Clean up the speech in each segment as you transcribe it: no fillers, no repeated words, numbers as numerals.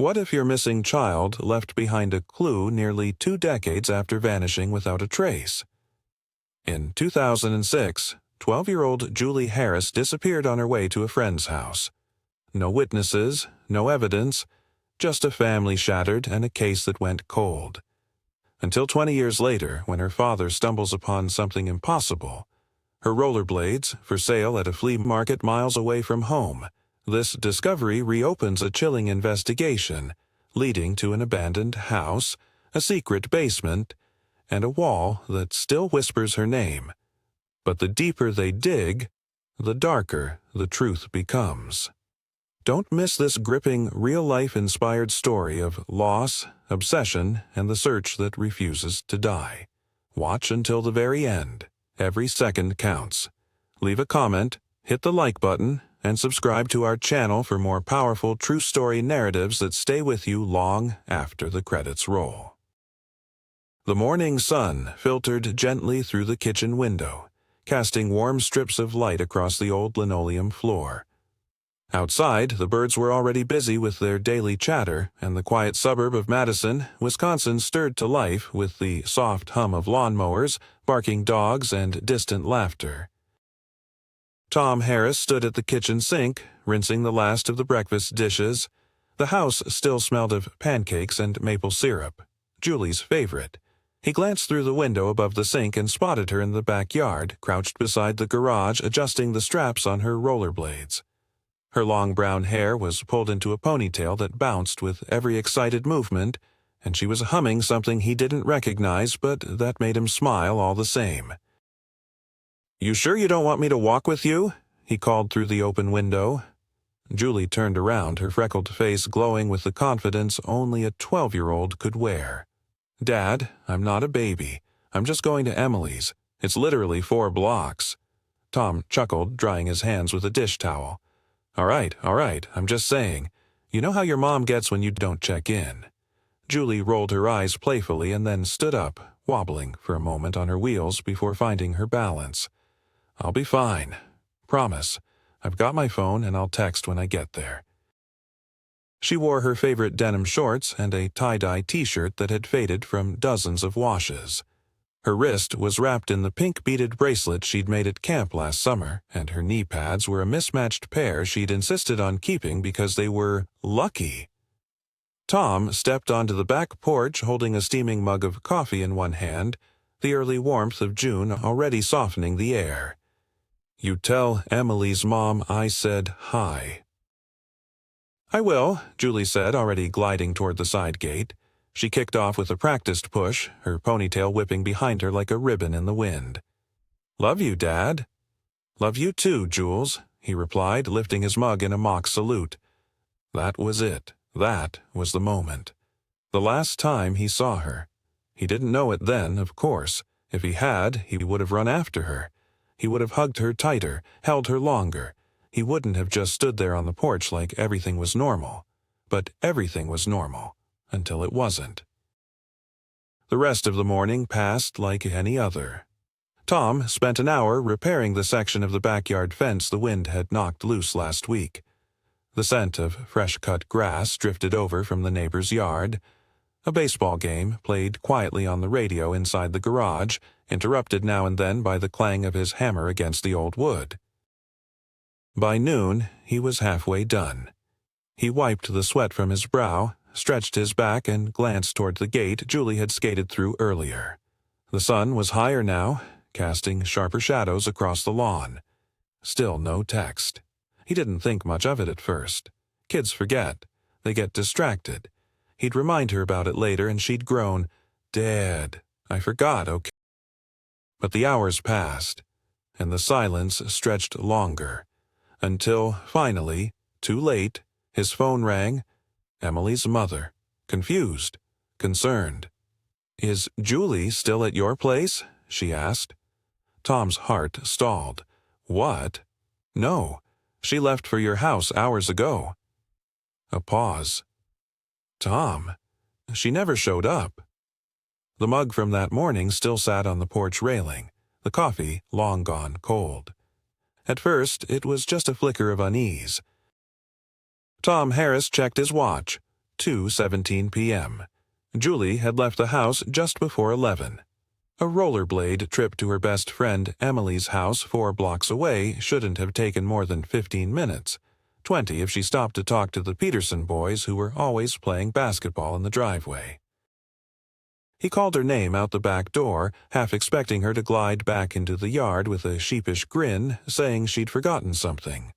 What if your missing child left behind a clue nearly 2 decades after vanishing without a trace? In 2006, 12-year-old Julie Harris disappeared on her way to a friend's house. No witnesses, no evidence, just a family shattered and a case that went cold. Until 20 years later, when her father stumbles upon something impossible. Her rollerblades, for sale at a flea market miles away from home. This discovery reopens a chilling investigation, leading to an abandoned house, a secret basement, and a wall that still whispers her name. But the deeper they dig, the darker the truth becomes. Don't miss this gripping, real-life-inspired story of loss, obsession, and the search that refuses to die. Watch until the very end. Every second counts. Leave a comment, hit the like button, and subscribe to our channel for more powerful true story narratives that stay with you long after the credits roll. The morning sun filtered gently through the kitchen window, casting warm strips of light across the old linoleum floor. Outside, the birds were already busy with their daily chatter, and the quiet suburb of Madison, Wisconsin stirred to life with the soft hum of lawnmowers, barking dogs, and distant laughter. Tom Harris stood at the kitchen sink, rinsing the last of the breakfast dishes. The house still smelled of pancakes and maple syrup, Julie's favorite. He glanced through the window above the sink and spotted her in the backyard, crouched beside the garage, adjusting the straps on her rollerblades. Her long brown hair was pulled into a ponytail that bounced with every excited movement, and she was humming something he didn't recognize, but that made him smile all the same. "You sure you don't want me to walk with you?" he called through the open window. Julie turned around, her freckled face glowing with the confidence only a 12-year-old could wear. "Dad, I'm not a baby. I'm just going to Emily's. It's literally 4 blocks." Tom chuckled, drying his hands with a dish towel. All right, I'm just saying. You know how your mom gets when you don't check in." Julie rolled her eyes playfully and then stood up, wobbling for a moment on her wheels before finding her balance. "I'll be fine. Promise. I've got my phone and I'll text when I get there." She wore her favorite denim shorts and a tie-dye t-shirt that had faded from dozens of washes. Her wrist was wrapped in the pink beaded bracelet she'd made at camp last summer, and her knee pads were a mismatched pair she'd insisted on keeping because they were lucky. Tom stepped onto the back porch holding a steaming mug of coffee in one hand, the early warmth of June already softening the air. "You tell Emily's mom I said hi." "I will," Julie said, already gliding toward the side gate. She kicked off with a practiced push, her ponytail whipping behind her like a ribbon in the wind. "Love you, Dad." "Love you too, Jules," he replied, lifting his mug in a mock salute. That was it. That was the moment. The last time he saw her. He didn't know it then, of course. If he had, he would have run after her. He would have hugged her tighter, held her longer. He wouldn't have just stood there on the porch like everything was normal. But everything was normal. Until it wasn't. The rest of the morning passed like any other. Tom spent an hour repairing the section of the backyard fence the wind had knocked loose last week. The scent of fresh-cut grass drifted over from the neighbor's yard. A baseball game played quietly on the radio inside the garage, interrupted now and then by the clang of his hammer against the old wood. By noon, he was halfway done. He wiped the sweat from his brow, stretched his back, and glanced toward the gate Julie had skated through earlier. The sun was higher now, casting sharper shadows across the lawn. Still no text. He didn't think much of it at first. Kids forget. They get distracted. He'd remind her about it later, and she'd groan, "Dad, I forgot, okay?" But the hours passed, and the silence stretched longer, until, finally, too late, his phone rang. Emily's mother, confused, concerned. "Is Julie still at your place?" she asked. Tom's heart stalled. "What? No, she left for your house hours ago." A pause. "Tom, she never showed up." The mug from that morning still sat on the porch railing, the coffee long gone cold. At first, it was just a flicker of unease. Tom Harris checked his watch. 2:17 p.m. Julie had left the house just before 11. A rollerblade trip to her best friend Emily's house 4 blocks away shouldn't have taken more than 15 minutes, 20 if she stopped to talk to the Peterson boys who were always playing basketball in the driveway. He called her name out the back door, half expecting her to glide back into the yard with a sheepish grin, saying she'd forgotten something.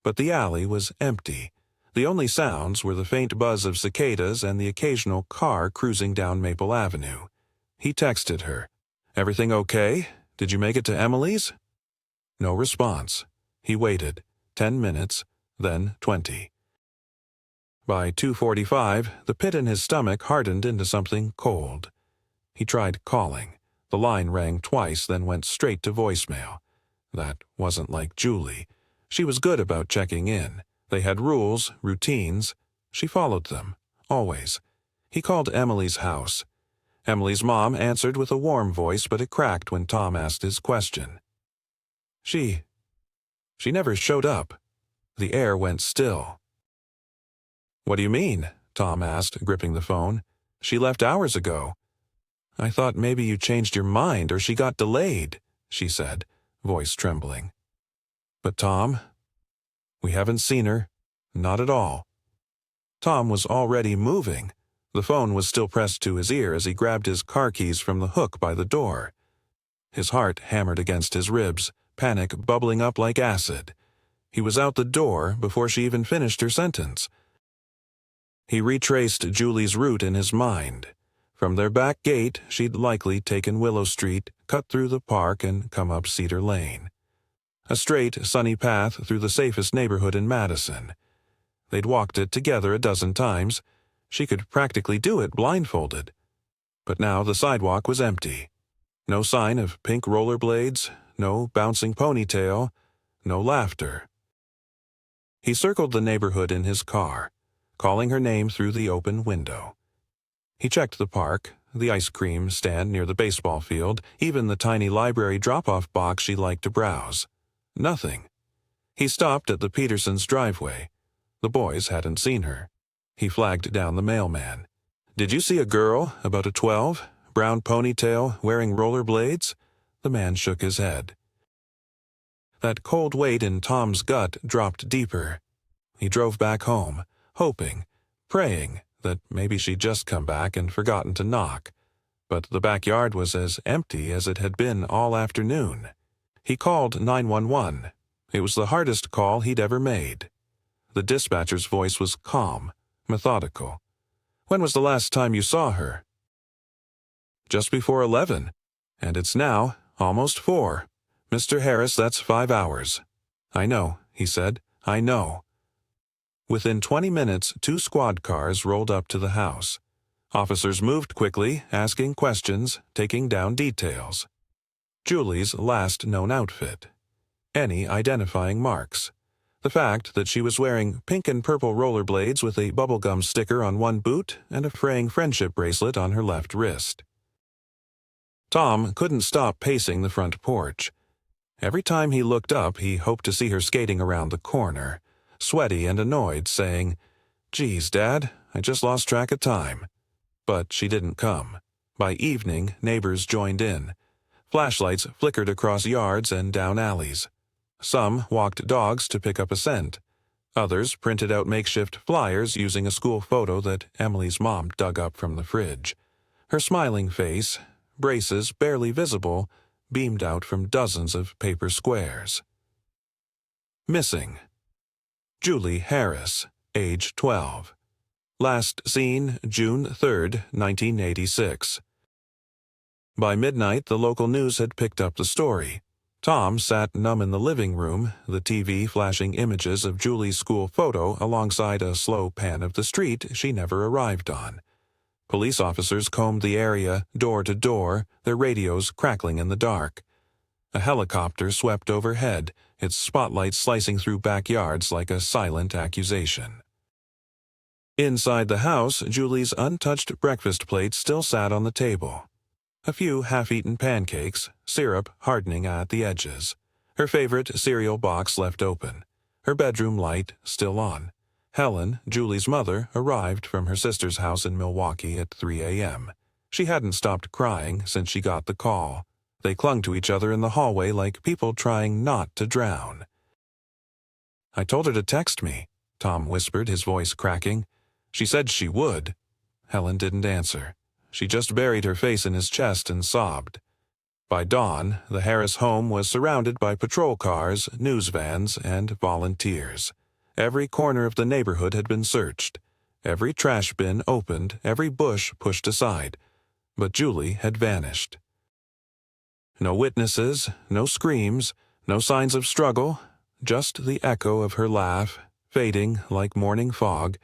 But the alley was empty. The only sounds were the faint buzz of cicadas and the occasional car cruising down Maple Avenue. He texted her, "Everything okay? Did you make it to Emily's?" No response. He waited, 10 minutes, then 20. By 2:45, the pit in his stomach hardened into something cold. He tried calling. The line rang twice, then went straight to voicemail. That wasn't like Julie. She was good about checking in. They had rules, routines. She followed them, always. He called Emily's house. Emily's mom answered with a warm voice, but it cracked when Tom asked his question. She never showed up. The air went still. "What do you mean?" Tom asked, gripping the phone. "She left hours ago." "I thought maybe you changed your mind or she got delayed," she said, voice trembling. "But Tom, we haven't seen her. Not at all." Tom was already moving. The phone was still pressed to his ear as he grabbed his car keys from the hook by the door. His heart hammered against his ribs, panic bubbling up like acid. He was out the door before she even finished her sentence. He retraced Julie's route in his mind. From their back gate, she'd likely taken Willow Street, cut through the park, and come up Cedar Lane. A straight, sunny path through the safest neighborhood in Madison. They'd walked it together a dozen times. She could practically do it blindfolded. But now the sidewalk was empty. No sign of pink rollerblades, no bouncing ponytail, no laughter. He circled the neighborhood in his car, calling her name through the open window. He checked the park, the ice cream stand near the baseball field, even the tiny library drop-off box she liked to browse. Nothing. He stopped at the Petersons' driveway. The boys hadn't seen her. He flagged down the mailman. "Did you see a girl, about 12, brown ponytail, wearing rollerblades?" The man shook his head. That cold weight in Tom's gut dropped deeper. He drove back home, hoping, praying that maybe she'd just come back and forgotten to knock. But the backyard was as empty as it had been all afternoon. He called 911. It was the hardest call he'd ever made. The dispatcher's voice was calm, methodical. "When was the last time you saw her?" "Just before 11. And it's now almost 4. Mr. Harris, that's 5 hours." "I know," he said. "I know." Within 20 minutes, 2 squad cars rolled up to the house. Officers moved quickly, asking questions, taking down details. Julie's last known outfit. Any identifying marks. The fact that she was wearing pink and purple rollerblades with a bubblegum sticker on one boot and a fraying friendship bracelet on her left wrist. Tom couldn't stop pacing the front porch. Every time he looked up, he hoped to see her skating around the corner, sweaty and annoyed, saying, "Geez, Dad, I just lost track of time." But she didn't come. By evening, neighbors joined in. Flashlights flickered across yards and down alleys. Some walked dogs to pick up a scent. Others printed out makeshift flyers using a school photo that Emily's mom dug up from the fridge. Her smiling face, braces barely visible, beamed out from dozens of paper squares. Missing. Julie Harris, age 12. Last seen June 3, 1986. By midnight, the local news had picked up the story. Tom sat numb in the living room, the TV flashing images of Julie's school photo alongside a slow pan of the street she never arrived on. Police officers combed the area, door to door, their radios crackling in the dark. A helicopter swept overhead, its spotlight slicing through backyards like a silent accusation. Inside the house, Julie's untouched breakfast plate still sat on the table. A few half-eaten pancakes, syrup hardening at the edges. Her favorite cereal box left open. Her bedroom light still on. Helen, Julie's mother, arrived from her sister's house in Milwaukee at 3 a.m. She hadn't stopped crying since she got the call. They clung to each other in the hallway like people trying not to drown. "I told her to text me," Tom whispered, his voice cracking. "She said she would." Helen didn't answer. She just buried her face in his chest and sobbed. By dawn, the Harris home was surrounded by patrol cars, news vans, and volunteers. Every corner of the neighborhood had been searched. Every trash bin opened, every bush pushed aside. But Julie had vanished. No witnesses, no screams, no signs of struggle, just the echo of her laugh, fading like morning fog,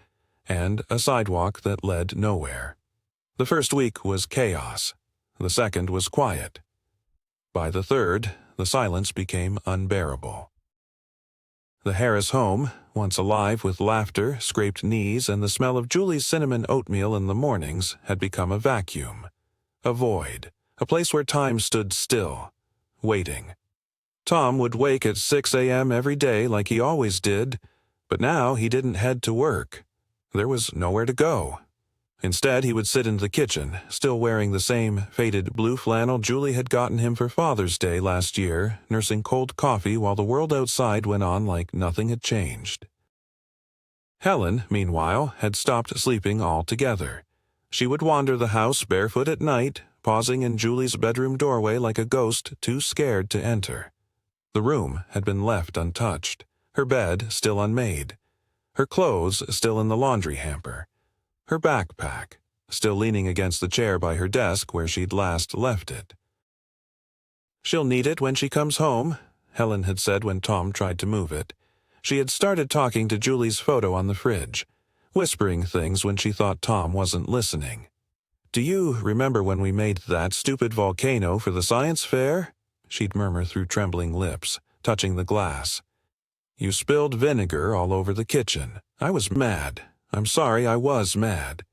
and a sidewalk that led nowhere. The first week was chaos. The second was quiet. By the third, the silence became unbearable. The Harris home, once alive with laughter, scraped knees, and the smell of Julie's cinnamon oatmeal in the mornings, had become a vacuum. A void. A place where time stood still, waiting. Tom would wake at 6 a.m. every day like he always did, but now he didn't head to work. There was nowhere to go. Instead, he would sit in the kitchen, still wearing the same faded blue flannel Julie had gotten him for Father's Day last year, nursing cold coffee while the world outside went on like nothing had changed. Helen, meanwhile, had stopped sleeping altogether. She would wander the house barefoot at night, pausing in Julie's bedroom doorway like a ghost too scared to enter. The room had been left untouched, her bed still unmade, her clothes still in the laundry hamper, her backpack still leaning against the chair by her desk where she'd last left it. "She'll need it when she comes home," Helen had said when Tom tried to move it. She had started talking to Julie's photo on the fridge, whispering things when she thought Tom wasn't listening. "Do you remember when we made that stupid volcano for the science fair?" she'd murmur through trembling lips, touching the glass. "You spilled vinegar all over the kitchen. I was mad. I'm sorry, I was mad."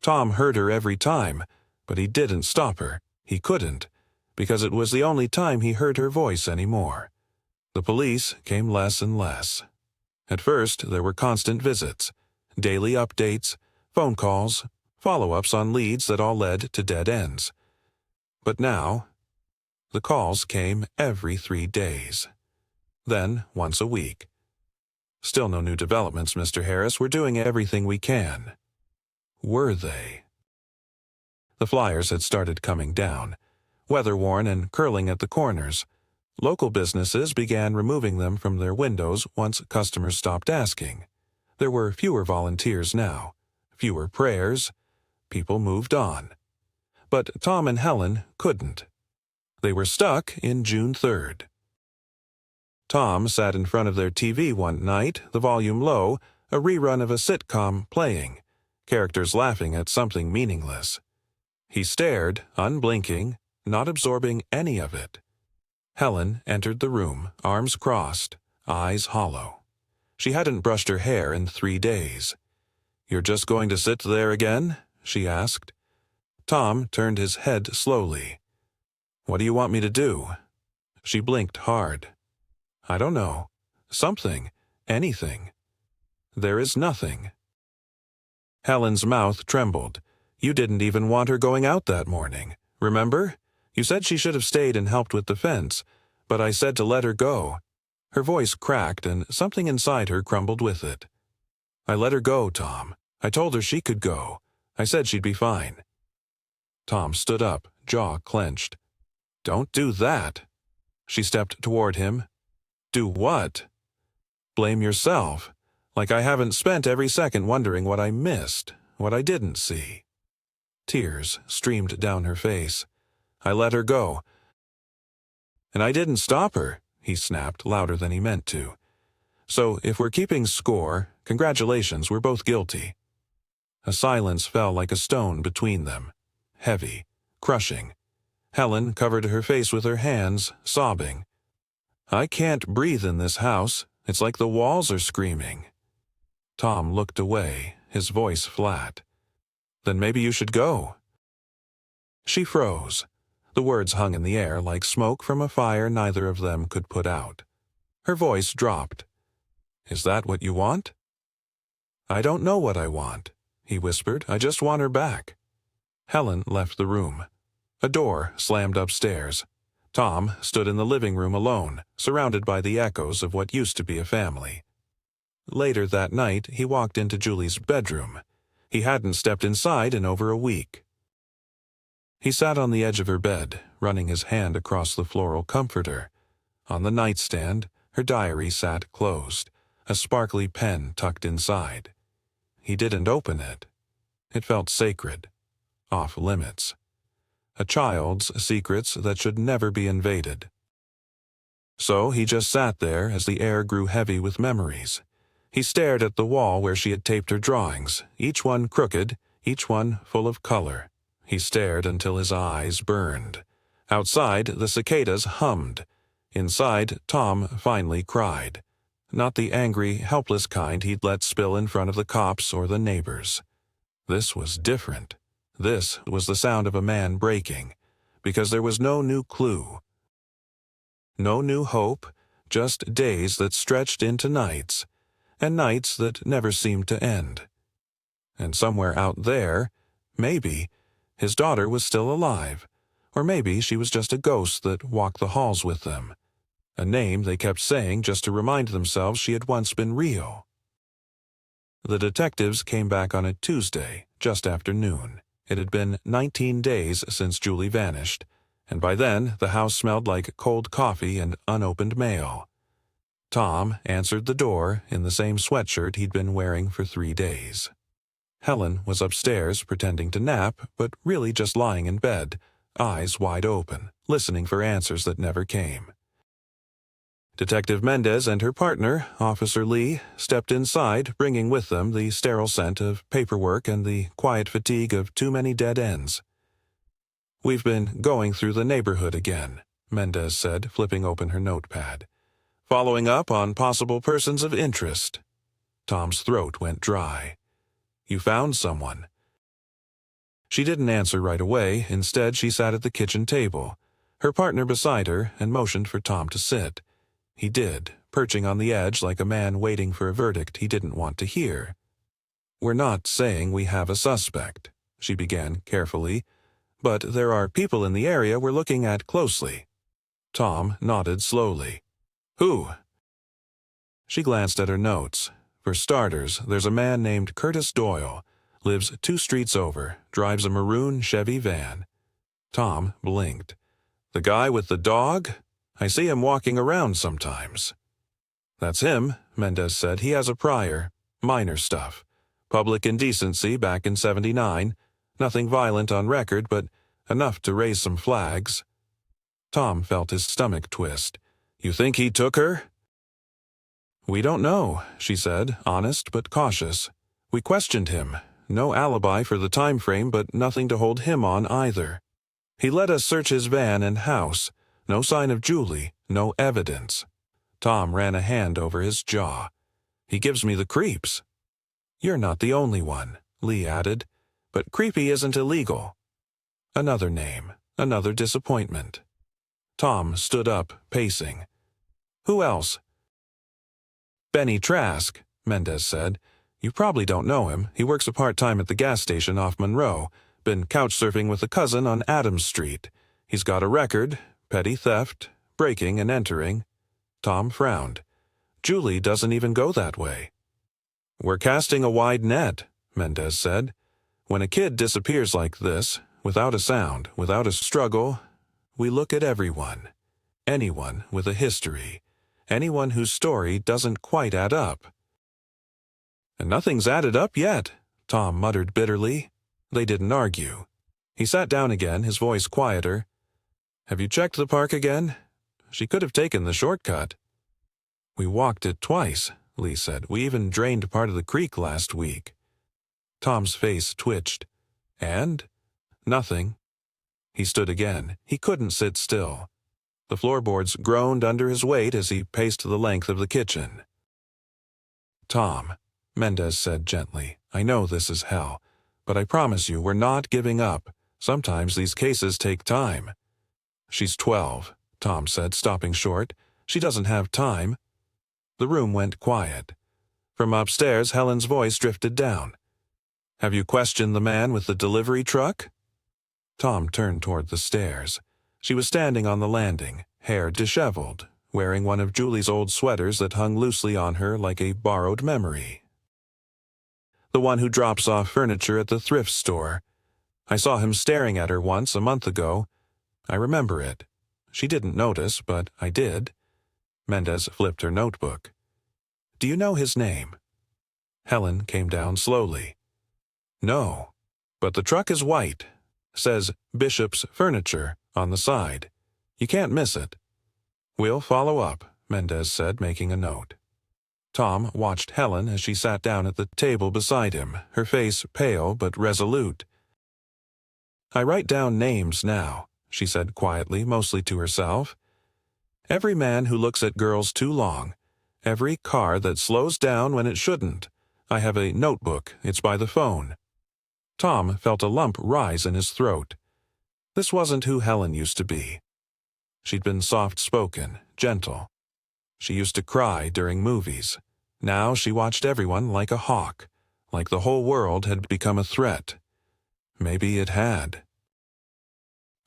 Tom heard her every time, but he didn't stop her. He couldn't, because it was the only time he heard her voice anymore. The police came less and less. At first, there were constant visits, daily updates, phone calls, follow-ups on leads that all led to dead ends. But now, the calls came every 3 days. Then, once a week. "Still no new developments, Mr. Harris. We're doing everything we can." Were they? The flyers had started coming down, weather-worn and curling at the corners. Local businesses began removing them from their windows once customers stopped asking. There were fewer volunteers now, fewer prayers. People moved on. But Tom and Helen couldn't. They were stuck in June 3rd. Tom sat in front of their TV one night, the volume low, a rerun of a sitcom playing, characters laughing at something meaningless. He stared, unblinking, not absorbing any of it. Helen entered the room, arms crossed, eyes hollow. She hadn't brushed her hair in 3 days. "You're just going to sit there again?" she asked. Tom turned his head slowly. "What do you want me to do?" She blinked hard. "I don't know. Something. Anything." "There is nothing." Helen's mouth trembled. "You didn't even want her going out that morning. Remember? You said she should have stayed and helped with the fence, but I said to let her go." Her voice cracked and something inside her crumbled with it. "I let her go, Tom. I told her she could go. I said she'd be fine." Tom stood up, jaw clenched. "Don't do that." She stepped toward him. "Do what?" "Blame yourself. Like I haven't spent every second wondering what I missed, what I didn't see." Tears streamed down her face. "I let her go. And I didn't stop her," he snapped, louder than he meant to. "So if we're keeping score, congratulations, we're both guilty." A silence fell like a stone between them, heavy, crushing. Helen covered her face with her hands, sobbing. "I can't breathe in this house. It's like the walls are screaming." Tom looked away, his voice flat. "Then maybe you should go." She froze. The words hung in the air like smoke from a fire neither of them could put out. Her voice dropped. "Is that what you want?" "I don't know what I want," he whispered. "I just want her back." Helen left the room. A door slammed upstairs. Tom stood in the living room alone, surrounded by the echoes of what used to be a family. Later that night, he walked into Julie's bedroom. He hadn't stepped inside in over a week. He sat on the edge of her bed, running his hand across the floral comforter. On the nightstand, her diary sat closed, a sparkly pen tucked inside. He didn't open it. It felt sacred, off limits. A child's secrets that should never be invaded. So he just sat there as the air grew heavy with memories. He stared at the wall where she had taped her drawings, each one crooked, each one full of color. He stared until his eyes burned. Outside, the cicadas hummed. Inside, Tom finally cried. Not the angry, helpless kind he'd let spill in front of the cops or the neighbors. This was different. This was the sound of a man breaking, because there was no new clue. No new hope, just days that stretched into nights, and nights that never seemed to end. And somewhere out there, maybe, his daughter was still alive, or maybe she was just a ghost that walked the halls with them. A name they kept saying just to remind themselves she had once been real. The detectives came back on a Tuesday, just after noon. It had been 19 days since Julie vanished, and by then the house smelled like cold coffee and unopened mail. Tom answered the door in the same sweatshirt he'd been wearing for 3 days. Helen was upstairs pretending to nap, but really just lying in bed, eyes wide open, listening for answers that never came. Detective Mendez and her partner, Officer Lee, stepped inside, bringing with them the sterile scent of paperwork and the quiet fatigue of too many dead ends. "We've been going through the neighborhood again," Mendez said, flipping open her notepad. "Following up on possible persons of interest." Tom's throat went dry. "You found someone?" She didn't answer right away. Instead, she sat at the kitchen table, her partner beside her, and motioned for Tom to sit. He did, perching on the edge like a man waiting for a verdict he didn't want to hear. "We're not saying we have a suspect," she began carefully, "but there are people in the area we're looking at closely." Tom nodded slowly. "Who?" She glanced at her notes. "For starters, there's a man named Curtis Doyle, lives 2 streets over, drives a maroon Chevy van." Tom blinked. "The guy with the dog? I see him walking around sometimes." "That's him," Mendez said. "He has a prior. Minor stuff. Public indecency back in '79. Nothing violent on record, but enough to raise some flags." Tom felt his stomach twist. "You think he took her?" "We don't know," she said, honest but cautious. "We questioned him. No alibi for the time frame, but nothing to hold him on either. He let us search his van and house. No sign of Julie, no evidence." Tom ran a hand over his jaw. "He gives me the creeps." "You're not the only one," Lee added. "But creepy isn't illegal." Another name, another disappointment. Tom stood up, pacing. "Who else?" "Benny Trask," Mendez said. "You probably don't know him. He works part-time at the gas station off Monroe. Been couch-surfing with a cousin on Adams Street. He's got a record, petty theft, breaking and entering." Tom frowned. "Julie doesn't even go that way." "We're casting a wide net," Mendez said. "When a kid disappears like this, without a sound, without a struggle, we look at everyone. Anyone with a history. Anyone whose story doesn't quite add up." "And nothing's added up yet," Tom muttered bitterly. They didn't argue. He sat down again, his voice quieter. "Have you checked the park again? She could have taken the shortcut." "We walked it twice," Lee said. "We even drained part of the creek last week." Tom's face twitched. "And?" "Nothing." He stood again. He couldn't sit still. The floorboards groaned under his weight as he paced the length of the kitchen. "Tom," Mendez said gently, "I know this is hell, but I promise you we're not giving up. Sometimes these cases take time." "She's 12, Tom said, stopping short. "She doesn't have time." The room went quiet. From upstairs, Helen's voice drifted down. "Have you questioned the man with the delivery truck?" Tom turned toward the stairs. She was standing on the landing, hair disheveled, wearing one of Julie's old sweaters that hung loosely on her like a borrowed memory. "The one who drops off furniture at the thrift store. I saw him staring at her once a month ago. I remember it. She didn't notice, but I did." Mendez flipped her notebook. "Do you know his name?" Helen came down slowly. "No, but the truck is white. Says Bishop's Furniture on the side. You can't miss it." "We'll follow up," Mendez said, making a note. Tom watched Helen as she sat down at the table beside him, her face pale but resolute. "I write down names now," she said quietly, mostly to herself. "Every man who looks at girls too long. Every car that slows down when it shouldn't. I have a notebook. It's by the phone." Tom felt a lump rise in his throat. This wasn't who Helen used to be. She'd been soft-spoken, gentle. She used to cry during movies. Now she watched everyone like a hawk, like the whole world had become a threat. Maybe it had.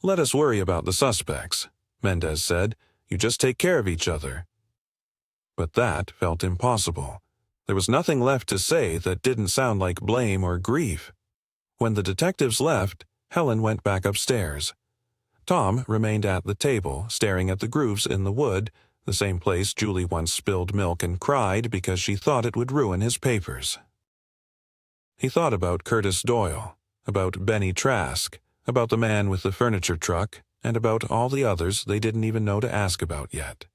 "Let us worry about the suspects," Mendez said. "You just take care of each other." But that felt impossible. There was nothing left to say that didn't sound like blame or grief. When the detectives left, Helen went back upstairs. Tom remained at the table, staring at the grooves in the wood, the same place Julie once spilled milk and cried because she thought it would ruin his papers. He thought about Curtis Doyle, about Benny Trask, about the man with the furniture truck, and about all the others they didn't even know to ask about yet.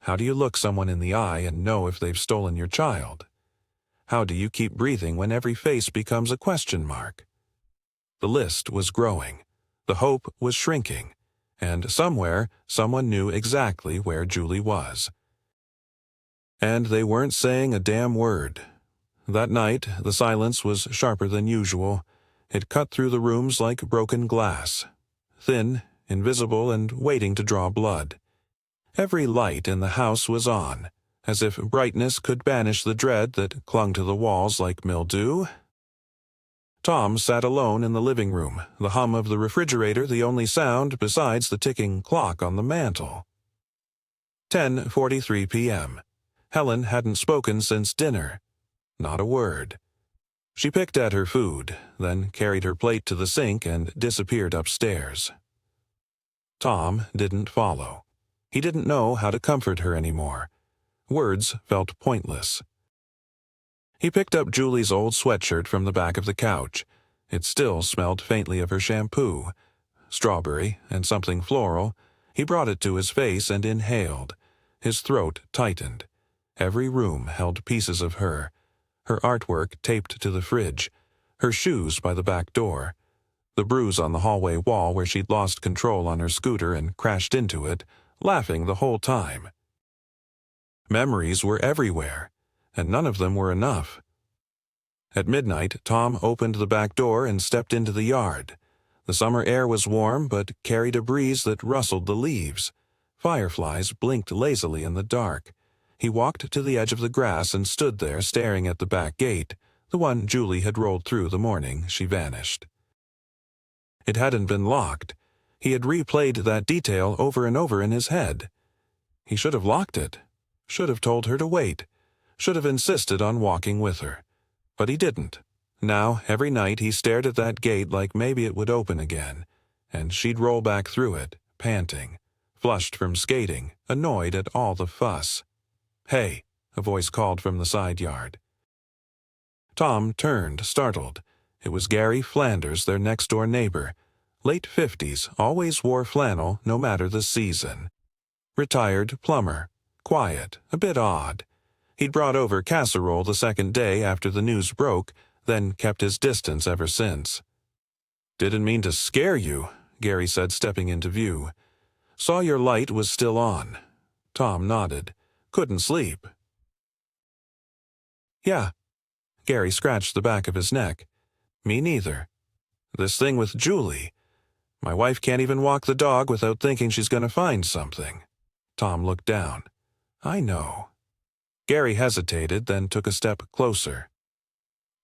How do you look someone in the eye and know if they've stolen your child? How do you keep breathing when every face becomes a question mark? The list was growing. The hope was shrinking. And somewhere, someone knew exactly where Julie was. And they weren't saying a damn word. That night, the silence was sharper than usual. It cut through the rooms like broken glass. Thin, invisible, and waiting to draw blood. Every light in the house was on, as if brightness could banish the dread that clung to the walls like mildew. Tom sat alone in the living room, the hum of the refrigerator the only sound besides the ticking clock on the mantel. 10:43 p.m. Helen hadn't spoken since dinner. Not a word. She picked at her food, then carried her plate to the sink and disappeared upstairs. Tom didn't follow. He didn't know how to comfort her anymore. Words felt pointless. He picked up Julie's old sweatshirt from the back of the couch. It still smelled faintly of her shampoo. Strawberry and something floral. He brought it to his face and inhaled. His throat tightened. Every room held pieces of her. Her artwork taped to the fridge. Her shoes by the back door. The bruise on the hallway wall where she'd lost control on her scooter and crashed into it, laughing the whole time. Memories were everywhere, and none of them were enough. At midnight, Tom opened the back door and stepped into the yard. The summer air was warm, but carried a breeze that rustled the leaves. Fireflies blinked lazily in the dark. He walked to the edge of the grass and stood there staring at the back gate, the one Julie had rolled through the morning she vanished. It hadn't been locked. He had replayed that detail over and over in his head. He should have locked it. Should have told her to wait. Should have insisted on walking with her. But he didn't. Now, every night he stared at that gate like maybe it would open again, and she'd roll back through it, panting, flushed from skating, annoyed at all the fuss. "Hey," a voice called from the side yard. Tom turned, startled. It was Gary Flanders, their next-door neighbor. Late 50s, always wore flannel no matter the season. Retired plumber. Quiet, a bit odd. He'd brought over casserole the second day after the news broke, then kept his distance ever since. "Didn't mean to scare you," Gary said, stepping into view. "Saw your light was still on." Tom nodded. "Couldn't sleep." "Yeah." Gary scratched the back of his neck. "Me neither. This thing with Julie. My wife can't even walk the dog without thinking she's going to find something." Tom looked down. "I know." Gary hesitated, then took a step closer.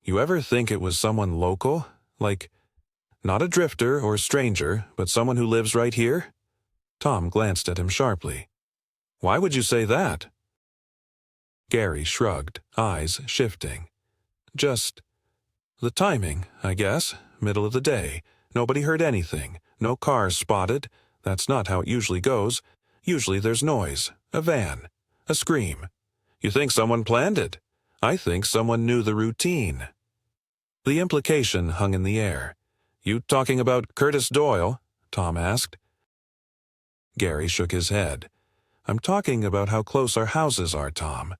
You ever think it was someone local? Like, not a drifter or stranger, but someone who lives right here? Tom glanced at him sharply. Why would you say that? Gary shrugged, eyes shifting. Just the timing, I guess. Middle of the day. Nobody heard anything. No cars spotted. That's not how it usually goes. Usually there's noise. A van. A scream. You think someone planned it? I think someone knew the routine. The implication hung in the air. You talking about Curtis Doyle? Tom asked. Gary shook his head. I'm talking about how close our houses are, Tom.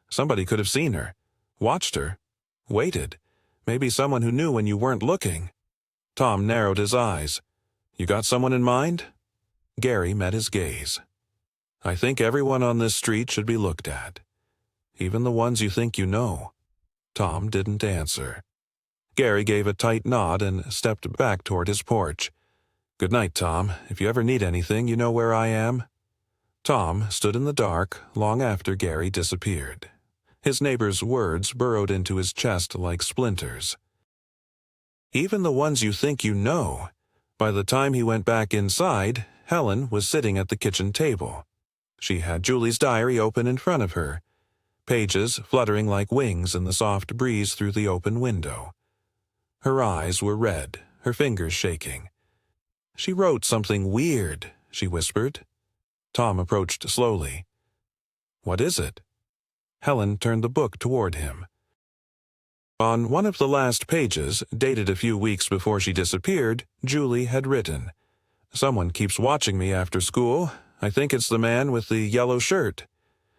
Somebody could have seen her. Watched her. Waited. Maybe someone who knew when you weren't looking. Tom narrowed his eyes. You got someone in mind? Gary met his gaze. I think everyone on this street should be looked at. Even the ones you think you know. Tom didn't answer. Gary gave a tight nod and stepped back toward his porch. Good night, Tom. If you ever need anything, you know where I am. Tom stood in the dark long after Gary disappeared. His neighbor's words burrowed into his chest like splinters. Even the ones you think you know. By the time he went back inside, Helen was sitting at the kitchen table. She had Julie's diary open in front of her, pages fluttering like wings in the soft breeze through the open window. Her eyes were red, her fingers shaking. She wrote something weird, she whispered. Tom approached slowly. What is it? Helen turned the book toward him. On one of the last pages, dated a few weeks before she disappeared, Julie had written, Someone keeps watching me after school. I think it's the man with the yellow shirt.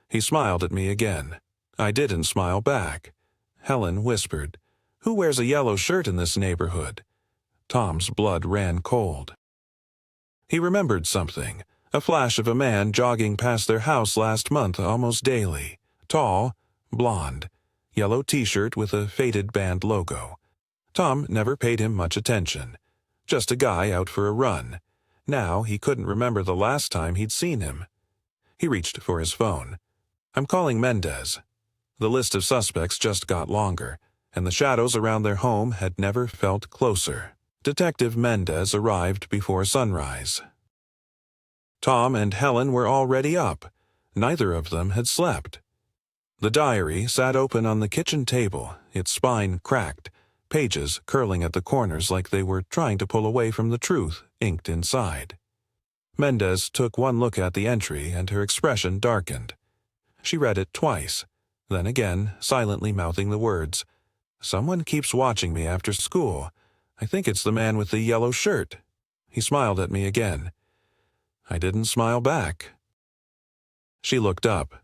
He smiled at me again. I didn't smile back. Helen whispered, Who wears a yellow shirt in this neighborhood? Tom's blood ran cold. He remembered something, a flash of a man jogging past their house last month almost daily. Tall, blonde, yellow t-shirt with a faded band logo. Tom never paid him much attention. Just a guy out for a run. Now he couldn't remember the last time he'd seen him. He reached for his phone. I'm calling Mendez. The list of suspects just got longer, and the shadows around their home had never felt closer. Detective Mendez arrived before sunrise. Tom and Helen were already up. Neither of them had slept. The diary sat open on the kitchen table, its spine cracked, pages curling at the corners like they were trying to pull away from the truth inked inside. Mendez took one look at the entry and her expression darkened. She read it twice, then again, silently mouthing the words, Someone keeps watching me after school. I think it's the man with the yellow shirt. He smiled at me again. I didn't smile back. She looked up.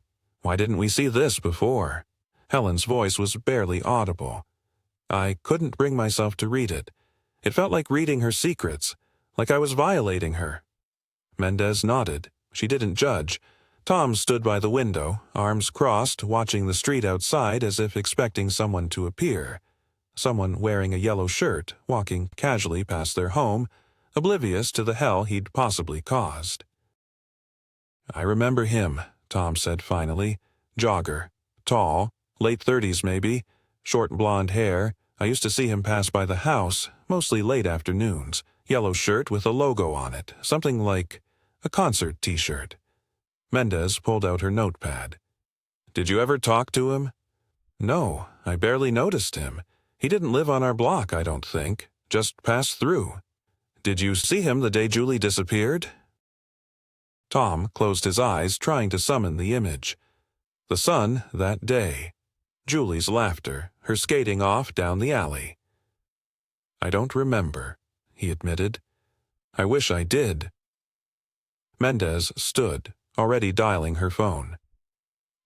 Why didn't we see this before? Helen's voice was barely audible. I couldn't bring myself to read it. It felt like reading her secrets, like I was violating her. Mendez nodded. She didn't judge. Tom stood by the window, arms crossed, watching the street outside as if expecting someone to appear. Someone wearing a yellow shirt, walking casually past their home, oblivious to the hell he'd possibly caused. I remember him, Tom said finally. Jogger. Tall. Late 30s maybe. Short blonde hair. I used to see him pass by the house, mostly late afternoons. Yellow shirt with a logo on it, something like a concert t-shirt. Mendez pulled out her notepad. Did you ever talk to him? No, I barely noticed him. He didn't live on our block, I don't think. Just passed through. Did you see him the day Julie disappeared? Tom closed his eyes, trying to summon the image. The sun that day. Julie's laughter, her skating off down the alley. I don't remember, he admitted. I wish I did. Mendez stood, already dialing her phone.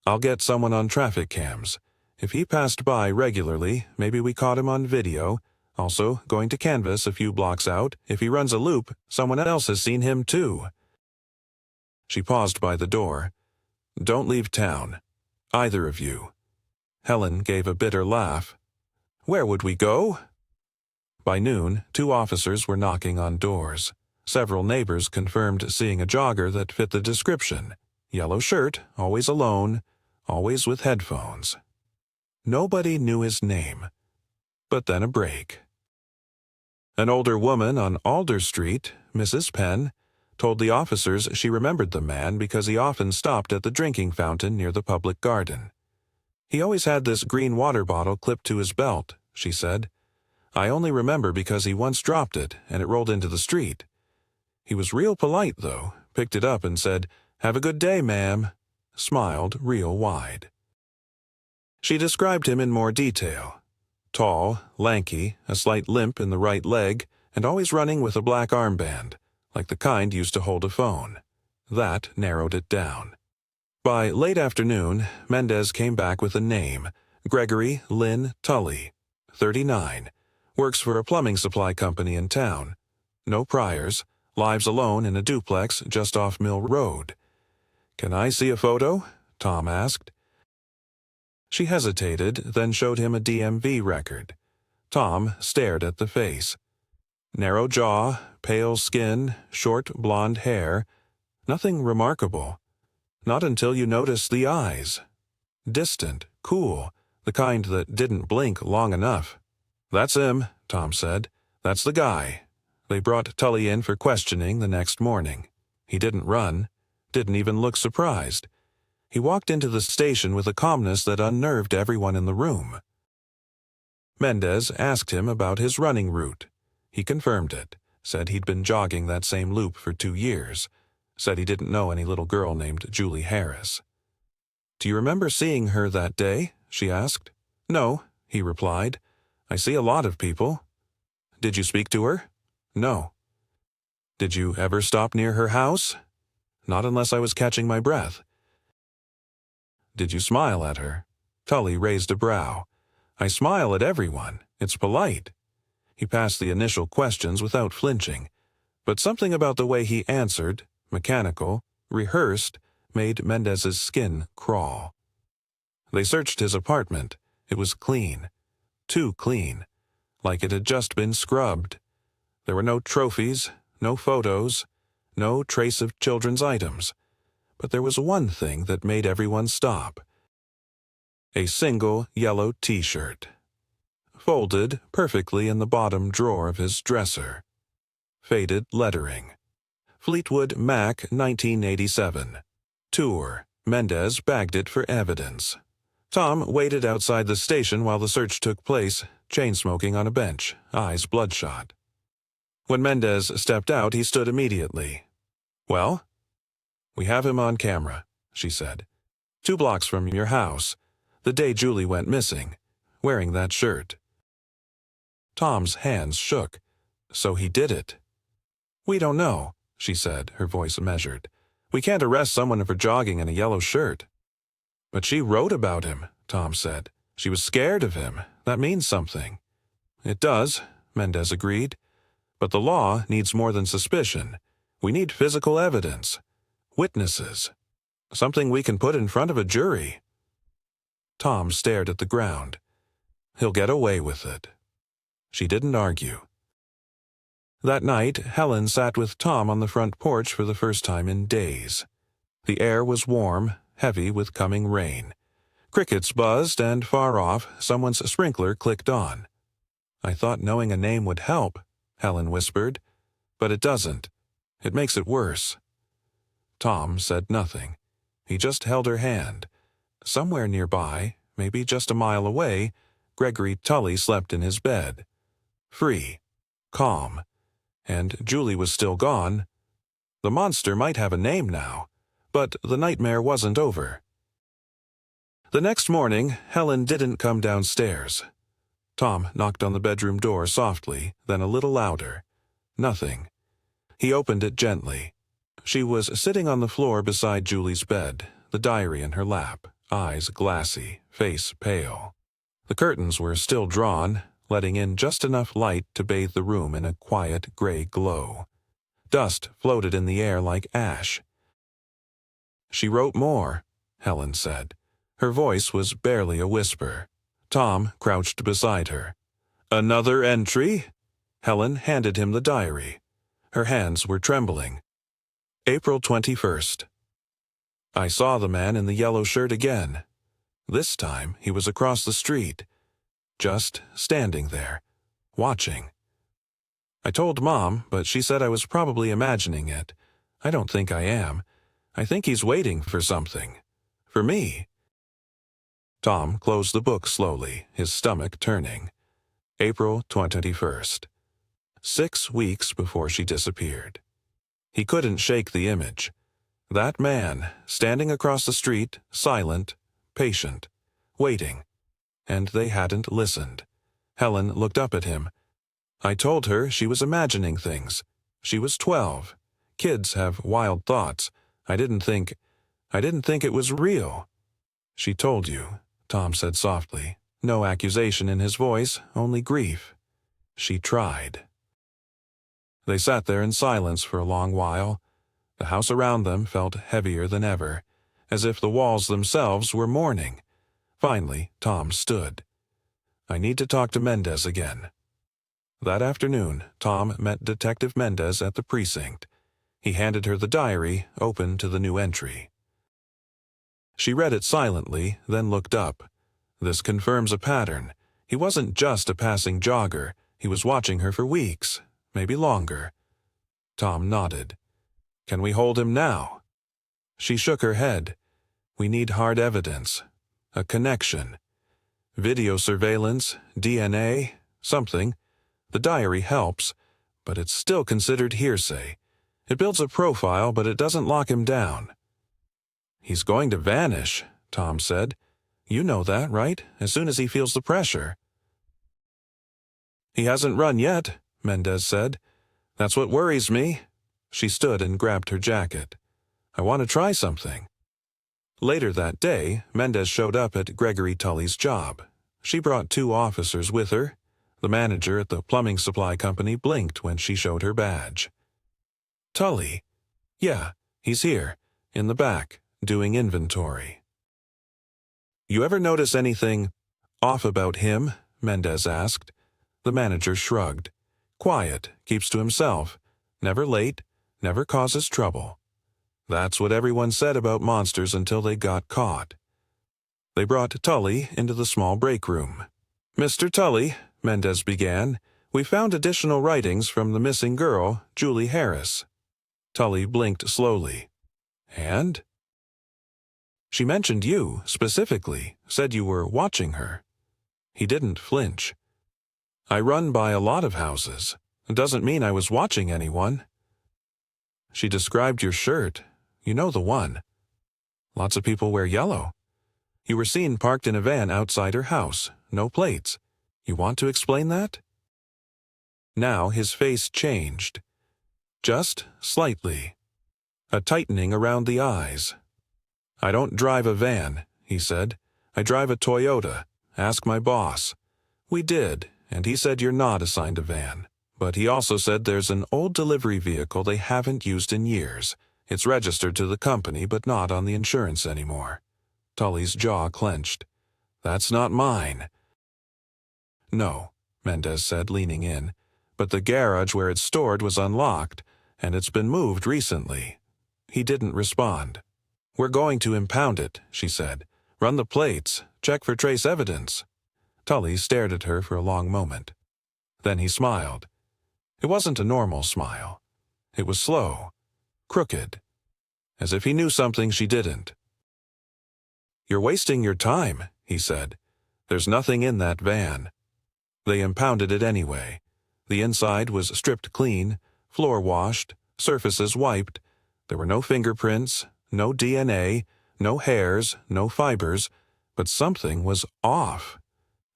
I'll get someone on traffic cams. If he passed by regularly, maybe we caught him on video. Also, going to canvass a few blocks out. If he runs a loop, someone else has seen him too. She paused by the door. Don't leave town. Either of you. Helen gave a bitter laugh. Where would we go? By noon, 2 officers were knocking on doors. Several neighbors confirmed seeing a jogger that fit the description. Yellow shirt, always alone. always with headphones. Nobody knew his name. But then a break. An older woman on Alder Street, Mrs. Penn, told the officers she remembered the man because he often stopped at the drinking fountain near the public garden. He always had this green water bottle clipped to his belt, she said. I only remember because he once dropped it and it rolled into the street. He was real polite, though, picked it up and said, "Have a good day, ma'am," smiled real wide. She described him in more detail. Tall, lanky, a slight limp in the right leg, and always running with a black armband, like the kind used to hold a phone. That narrowed it down. By late afternoon, Mendez came back with a name, Gregory Lynn Tully, 39, works for a plumbing supply company in town. No priors, lives alone in a duplex just off Mill Road. "Can I see a photo?" Tom asked. She hesitated, then showed him a DMV record. Tom stared at the face. Narrow jaw, pale skin, short blonde hair. Nothing remarkable. Not until you noticed the eyes. Distant, cool, the kind that didn't blink long enough. "That's him," Tom said. "That's the guy." They brought Tully in for questioning the next morning. He didn't run, didn't even look surprised. He walked into the station with a calmness that unnerved everyone in the room. Mendez asked him about his running route. He confirmed it, said he'd been jogging that same loop for 2 years, said he didn't know any little girl named Julie Harris. "Do you remember seeing her that day?" she asked. "No," he replied. "I see a lot of people." "Did you speak to her?" "No." "Did you ever stop near her house?" "Not unless I was catching my breath." "Did you smile at her?" Tully raised a brow. "I smile at everyone. It's polite." He passed the initial questions without flinching, but something about the way he answered, mechanical, rehearsed, made Mendez's skin crawl. They searched his apartment. It was clean. Too clean. Like it had just been scrubbed. There were no trophies, no photos, no trace of children's items. But there was one thing that made everyone stop. A single yellow T-shirt. Folded perfectly in the bottom drawer of his dresser. Faded lettering. Fleetwood Mac 1987. Tour. Mendez bagged it for evidence. Tom waited outside the station while the search took place, chain-smoking on a bench, eyes bloodshot. When Mendez stepped out, he stood immediately. "Well?" "We have him on camera," she said. 2 blocks from your house, the day Julie went missing, wearing that shirt." Tom's hands shook. "So he did it." "We don't know," she said, her voice measured. "We can't arrest someone for jogging in a yellow shirt." "But she wrote about him," Tom said. "She was scared of him. That means something." "It does," Mendez agreed. "But the law needs more than suspicion. We need physical evidence. Witnesses. Something we can put in front of a jury." Tom stared at the ground. "He'll get away with it." She didn't argue. That night, Helen sat with Tom on the front porch for the first time in days. The air was warm, heavy with coming rain. Crickets buzzed, and far off, someone's sprinkler clicked on. "I thought knowing a name would help," Helen whispered. "But it doesn't. It makes it worse." Tom said nothing. He just held her hand. Somewhere nearby, maybe just a mile away, Gregory Tully slept in his bed. Free. Calm. And Julie was still gone. The monster might have a name now, but the nightmare wasn't over. The next morning, Helen didn't come downstairs. Tom knocked on the bedroom door softly, then a little louder. Nothing. He opened it gently. She was sitting on the floor beside Julie's bed, the diary in her lap, eyes glassy, face pale. The curtains were still drawn, letting in just enough light to bathe the room in a quiet gray glow. Dust floated in the air like ash. "She wrote more," Helen said. Her voice was barely a whisper. Tom crouched beside her. "Another entry?" Helen handed him the diary. Her hands were trembling. April 21st. "I saw the man in the yellow shirt again. This time he was across the street, just standing there, watching. I told Mom, but she said I was probably imagining it. I don't think I am. I think he's waiting for something. For me. Tom closed the book slowly, his stomach turning. April 21st. 6 weeks before she disappeared. He couldn't shake the image. That man, standing across the street, silent, patient, waiting. And they hadn't listened. Helen looked up at him. I told her she was imagining things. She was 12. Kids have wild thoughts. I didn't think it was real. She told you, Tom said softly. No accusation in his voice, only grief. She tried. They sat there in silence for a long while. The house around them felt heavier than ever, as if the walls themselves were mourning. Finally, Tom stood. I need to talk to Mendez again. That afternoon, Tom met Detective Mendez at the precinct. He handed her the diary, open to the new entry. She read it silently, then looked up. This confirms a pattern. He wasn't just a passing jogger. He was watching her for weeks, maybe longer. Tom nodded. Can we hold him now? She shook her head. We need hard evidence. A connection. Video surveillance, DNA, something. The diary helps, but it's still considered hearsay. It builds a profile, but it doesn't lock him down. He's going to vanish, Tom said. You know that, right? As soon as he feels the pressure. He hasn't run yet, Mendez said. That's what worries me. She stood and grabbed her jacket. I want to try something. Later that day, Mendez showed up at Gregory Tully's job. She brought 2 officers with her. The manager at the plumbing supply company blinked when she showed her badge. Tully? Yeah, he's here, in the back, doing inventory. You ever notice anything off about him? Mendez asked. The manager shrugged. Quiet, keeps to himself, never late, never causes trouble. That's what everyone said about monsters until they got caught. They brought Tully into the small break room. Mr. Tully, Mendez began, we found additional writings from the missing girl, Julie Harris. Tully blinked slowly. And? She mentioned you, specifically, said you were watching her. He didn't flinch. I run by a lot of houses. It doesn't mean I was watching anyone. She described your shirt. You know the one. Lots of people wear yellow. You were seen parked in a van outside her house, no plates. You want to explain that? Now his face changed. Just slightly. A tightening around the eyes. I don't drive a van, he said. I drive a Toyota. Ask my boss. We did, and he said you're not assigned a van. But he also said there's an old delivery vehicle they haven't used in years. It's registered to the company, but not on the insurance anymore. Tully's jaw clenched. That's not mine. No, Mendez said, leaning in. But the garage where it's stored was unlocked, and it's been moved recently. He didn't respond. We're going to impound it, she said. Run the plates, check for trace evidence. Tully stared at her for a long moment. Then he smiled. It wasn't a normal smile. It was slow, crooked, as if he knew something she didn't. You're wasting your time, he said. There's nothing in that van. They impounded it anyway. The inside was stripped clean, floor washed, surfaces wiped. There were no fingerprints, no DNA, no hairs, no fibers, but something was off.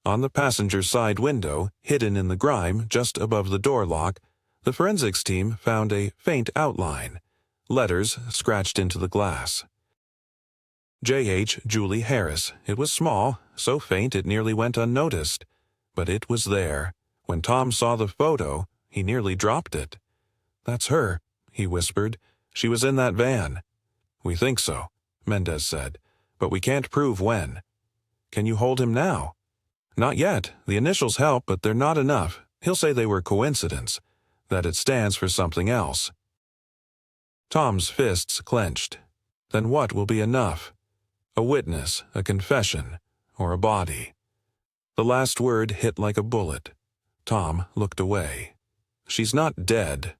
On the passenger's side window, hidden in the grime just above the door lock, the forensics team found a faint outline, letters scratched into the glass. J.H. Julie Harris. It was small, so faint it nearly went unnoticed. But it was there. When Tom saw the photo, he nearly dropped it. That's her, he whispered. She was in that van. We think so, Mendez said, but we can't prove when. Can you hold him now? Not yet. The initials help, but they're not enough. He'll say they were coincidence, that it stands for something else. Tom's fists clenched. Then what will be enough? A witness, a confession, or a body. The last word hit like a bullet. Tom looked away. "She's not dead."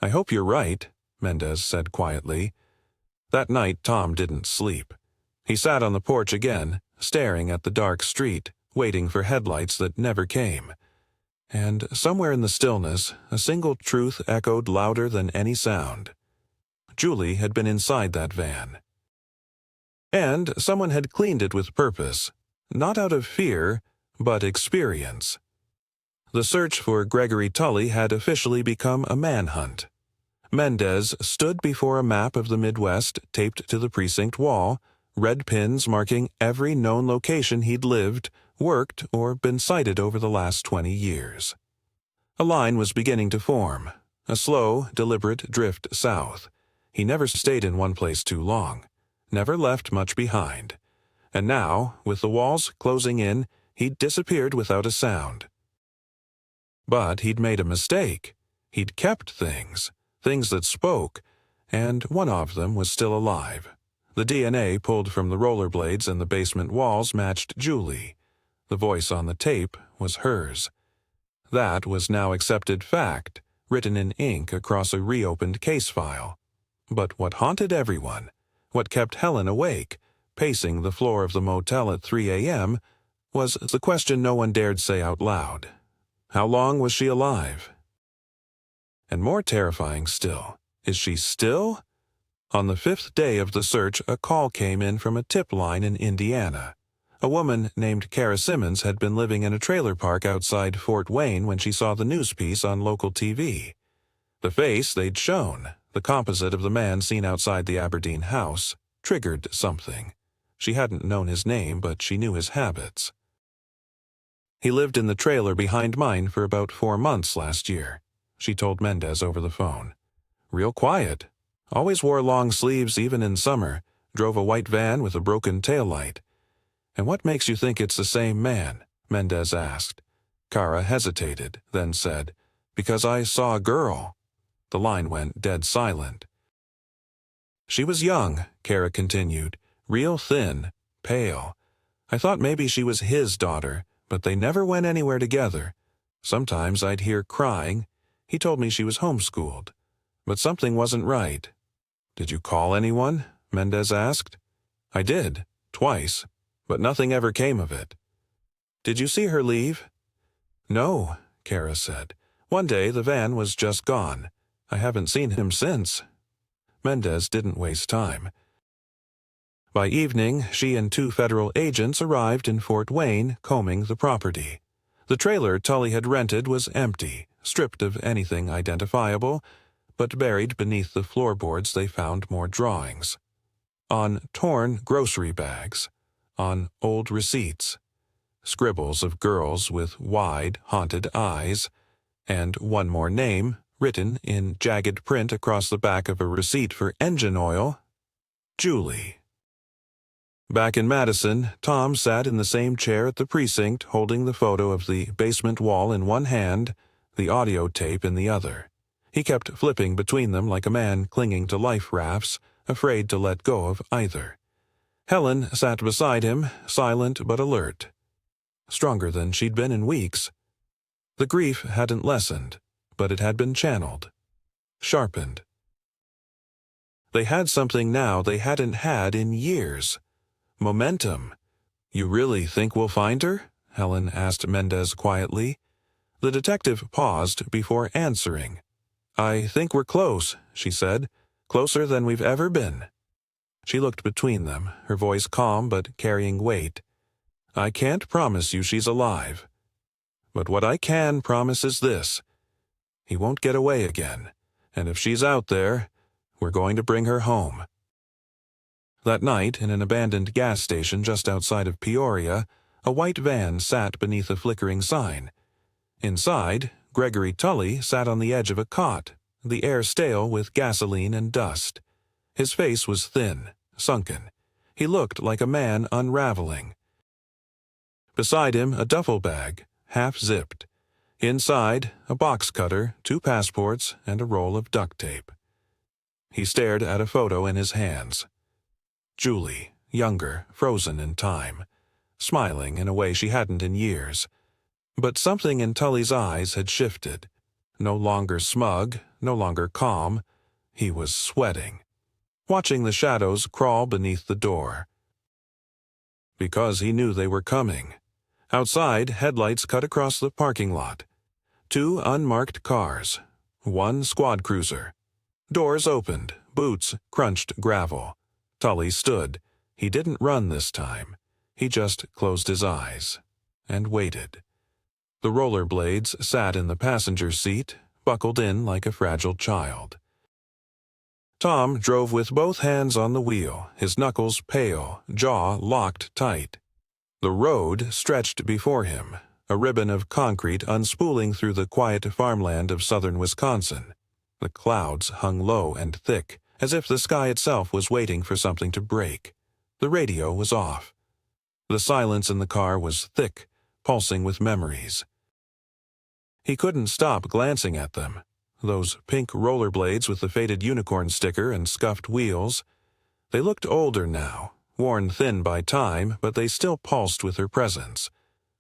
"I hope you're right," Mendez said quietly. That night Tom didn't sleep. He sat on the porch again, staring at the dark street, waiting for headlights that never came. And somewhere in the stillness, a single truth echoed louder than any sound. Julie had been inside that van. And someone had cleaned it with purpose, not out of fear, but experience. The search for Gregory Tully had officially become a manhunt. Mendez stood before a map of the Midwest taped to the precinct wall, red pins marking every known location he'd lived, worked, or been sighted over the last 20 years. A line was beginning to form, a slow, deliberate drift south. He never stayed in one place too long, never left much behind. And now, with the walls closing in, he'd disappeared without a sound. But he'd made a mistake. He'd kept things that spoke, and one of them was still alive. The DNA pulled from the rollerblades in the basement walls matched Julie. The voice on the tape was hers. That was now accepted fact, written in ink across a reopened case file. But what haunted everyone, what kept Helen awake, pacing the floor of the motel at 3 a.m., was the question no one dared say out loud. How long was she alive? And more terrifying still, is she still? On the 5th day of the search, a call came in from a tip line in Indiana. A woman named Kara Simmons had been living in a trailer park outside Fort Wayne when she saw the news piece on local TV. The face they'd shown, the composite of the man seen outside the Aberdeen house, triggered something. She hadn't known his name, but she knew his habits. "He lived in the trailer behind mine for about 4 months last year," she told Mendez over the phone. "Real quiet. Always wore long sleeves even in summer, drove a white van with a broken taillight." "And what makes you think it's the same man?" Mendez asked. Kara hesitated, then said, "Because I saw a girl." The line went dead silent. "She was young," Kara continued, "real thin, pale. I thought maybe she was his daughter, but they never went anywhere together. Sometimes I'd hear crying. He told me she was homeschooled. But something wasn't right." "Did you call anyone?" Mendez asked. "I did, twice, but nothing ever came of it." "Did you see her leave?" "No," Kara said. "One day the van was just gone. I haven't seen him since." Mendez didn't waste time. By evening, she and 2 federal agents arrived in Fort Wayne, combing the property. The trailer Tully had rented was empty, stripped of anything identifiable, but buried beneath the floorboards they found more drawings. On torn grocery bags, on old receipts, scribbles of girls with wide, haunted eyes, and one more name, written in jagged print across the back of a receipt for engine oil: Julie. Back in Madison, Tom sat in the same chair at the precinct, holding the photo of the basement wall in one hand, the audio tape in the other. He kept flipping between them like a man clinging to life rafts, afraid to let go of either. Helen sat beside him, silent but alert. Stronger than she'd been in weeks. The grief hadn't lessened, but it had been channeled, sharpened. They had something now they hadn't had in years. Momentum. "You really think we'll find her?" Helen asked Mendez quietly. The detective paused before answering. "I think we're close," she said. "Closer than we've ever been." She looked between them, her voice calm but carrying weight. "I can't promise you she's alive. But what I can promise is this. He won't get away again, and if she's out there, we're going to bring her home." That night, in an abandoned gas station just outside of Peoria, a white van sat beneath a flickering sign. Inside, Gregory Tully sat on the edge of a cot, the air stale with gasoline and dust. His face was thin, sunken. He looked like a man unraveling. Beside him, a duffel bag, half-zipped. Inside, a box cutter, 2 passports, and a roll of duct tape. He stared at a photo in his hands. Julie, younger, frozen in time. smiling in a way she hadn't in years. But something in Tully's eyes had shifted. No longer smug, no longer calm. He was sweating, watching the shadows crawl beneath the door. Because he knew they were coming. Outside, headlights cut across the parking lot. 2 unmarked cars. 1 squad cruiser. Doors opened. Boots crunched gravel. Tully stood. He didn't run this time. He just closed his eyes and waited. The rollerblades sat in the passenger seat, buckled in like a fragile child. Tom drove with both hands on the wheel, his knuckles pale, jaw locked tight. The road stretched before him, a ribbon of concrete unspooling through the quiet farmland of southern Wisconsin. The clouds hung low and thick, as if the sky itself was waiting for something to break. The radio was off. The silence in the car was thick, pulsing with memories. He couldn't stop glancing at them. Those pink rollerblades with the faded unicorn sticker and scuffed wheels. They looked older now, worn thin by time, but they still pulsed with her presence.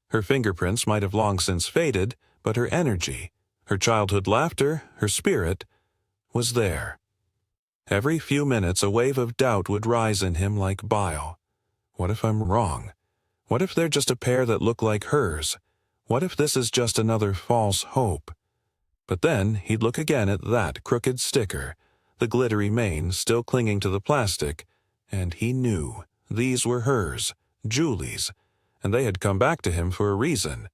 Her fingerprints might have long since faded, but her energy, her childhood laughter, her spirit, was there. Every few minutes a wave of doubt would rise in him like bile. What if I'm wrong? What if they're just a pair that look like hers? What if this is just another false hope? But then he'd look again at that crooked sticker, the glittery mane still clinging to the plastic, and he knew these were hers, Julie's, and they had come back to him for a reason.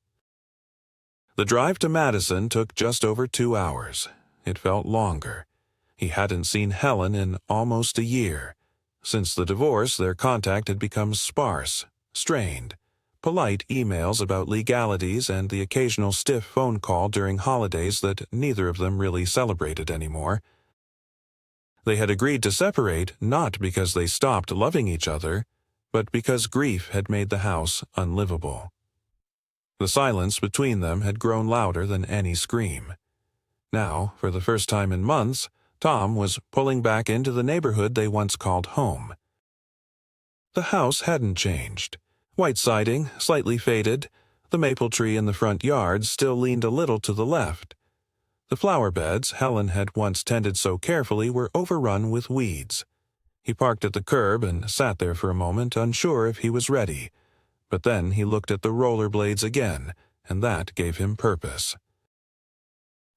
The drive to Madison took just over 2 hours. It felt longer. He hadn't seen Helen in almost a year. Since the divorce, their contact had become sparse, strained. Polite emails about legalities and the occasional stiff phone call during holidays that neither of them really celebrated anymore. They had agreed to separate not because they stopped loving each other, but because grief had made the house unlivable. The silence between them had grown louder than any scream. Now, for the first time in months, Tom was pulling back into the neighborhood they once called home. The house hadn't changed. White siding, slightly faded, the maple tree in the front yard still leaned a little to the left. The flower beds Helen had once tended so carefully were overrun with weeds. He parked at the curb and sat there for a moment, unsure if he was ready. But then he looked at the rollerblades again, and that gave him purpose.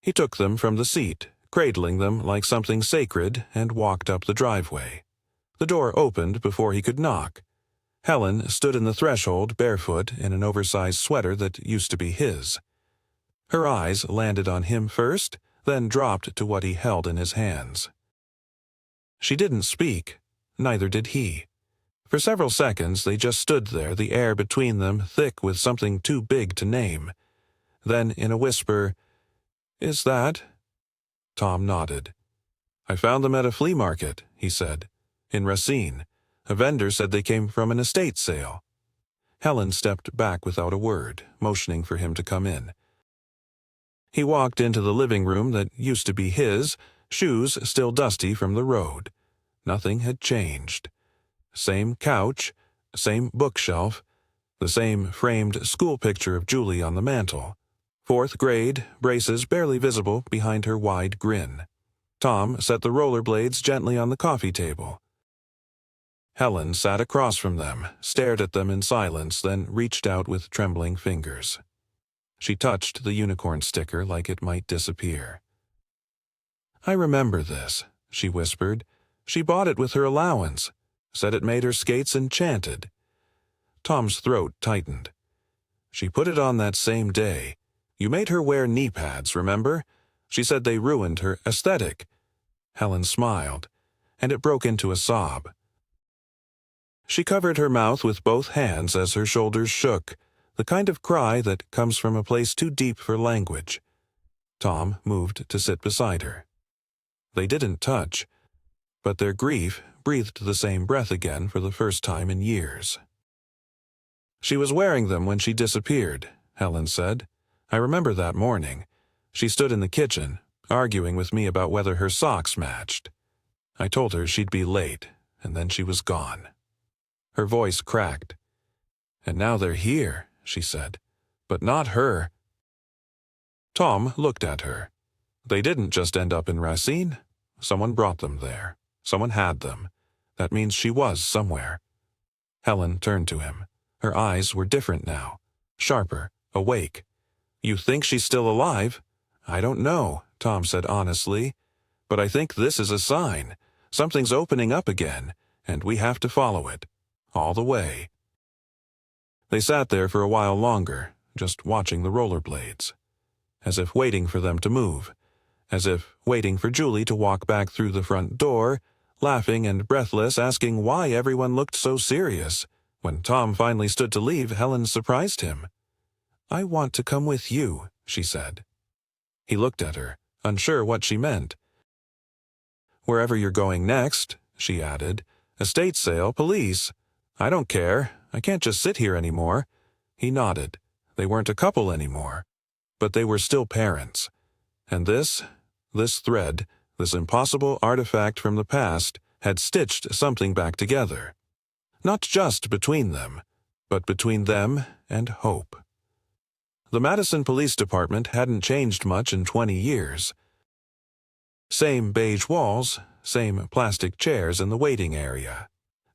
He took them from the seat, cradling them like something sacred, and walked up the driveway. The door opened before he could knock. Helen stood in the threshold barefoot in an oversized sweater that used to be his. Her eyes landed on him first, then dropped to what he held in his hands. She didn't speak, neither did he. For several seconds they just stood there, the air between them thick with something too big to name. Then, in a whisper, "Is that?" Tom nodded. "I found them at a flea market," he said, "in Racine. A vendor said they came from an estate sale." Helen stepped back without a word, motioning for him to come in. He walked into the living room that used to be his, shoes still dusty from the road. Nothing had changed. Same couch, same bookshelf, the same framed school picture of Julie on the mantel. 4th grade, braces barely visible behind her wide grin. Tom set the rollerblades gently on the coffee table. Helen sat across from them, stared at them in silence, then reached out with trembling fingers. She touched the unicorn sticker like it might disappear. "I remember this," she whispered. "She bought it with her allowance. Said it made her skates enchanted." Tom's throat tightened. "She put it on that same day. You made her wear knee pads, remember? She said they ruined her aesthetic." Helen smiled, and it broke into a sob. She covered her mouth with both hands as her shoulders shook, the kind of cry that comes from a place too deep for language. Tom moved to sit beside her. They didn't touch, but their grief breathed the same breath again for the first time in years. "She was wearing them when she disappeared," Helen said. "I remember that morning. She stood in the kitchen, arguing with me about whether her socks matched. I told her she'd be late, and then she was gone." Her voice cracked. And now they're here, she said. But not her. Tom looked at her. They didn't just end up in Racine. Someone brought them there. Someone had them. That means she was somewhere. Helen turned to him. Her eyes were different now. Sharper, awake. You think she's still alive? I don't know, Tom said honestly. But I think this is a sign. Something's opening up again, and we have to follow it. All the way. They sat there for a while longer, just watching the rollerblades. As if waiting for them to move. As if waiting for Julie to walk back through the front door, laughing and breathless, asking why everyone looked so serious. When Tom finally stood to leave, Helen surprised him. I want to come with you, she said. He looked at her, unsure what she meant. Wherever you're going next, she added. Estate sale, police. I don't care. I can't just sit here anymore. He nodded. They weren't a couple anymore. But they were still parents. And this thread, this impossible artifact from the past, had stitched something back together. Not just between them, but between them and hope. The Madison Police Department hadn't changed much in 20 years. Same beige walls, same plastic chairs in the waiting area.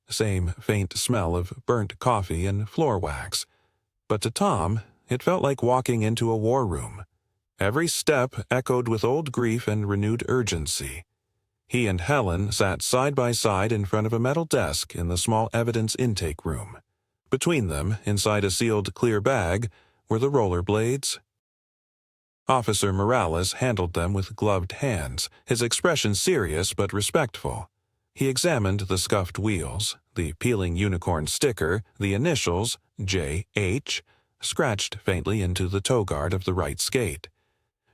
Same faint smell of burnt coffee and floor wax. But to Tom, it felt like walking into a war room. Every step echoed with old grief and renewed urgency. He and Helen sat side by side in front of a metal desk in the small evidence intake room. Between them, inside a sealed clear bag, were the rollerblades. Officer Morales handled them with gloved hands, his expression serious but respectful. He examined the scuffed wheels, the peeling unicorn sticker, the initials, J.H., scratched faintly into the toe guard of the right skate.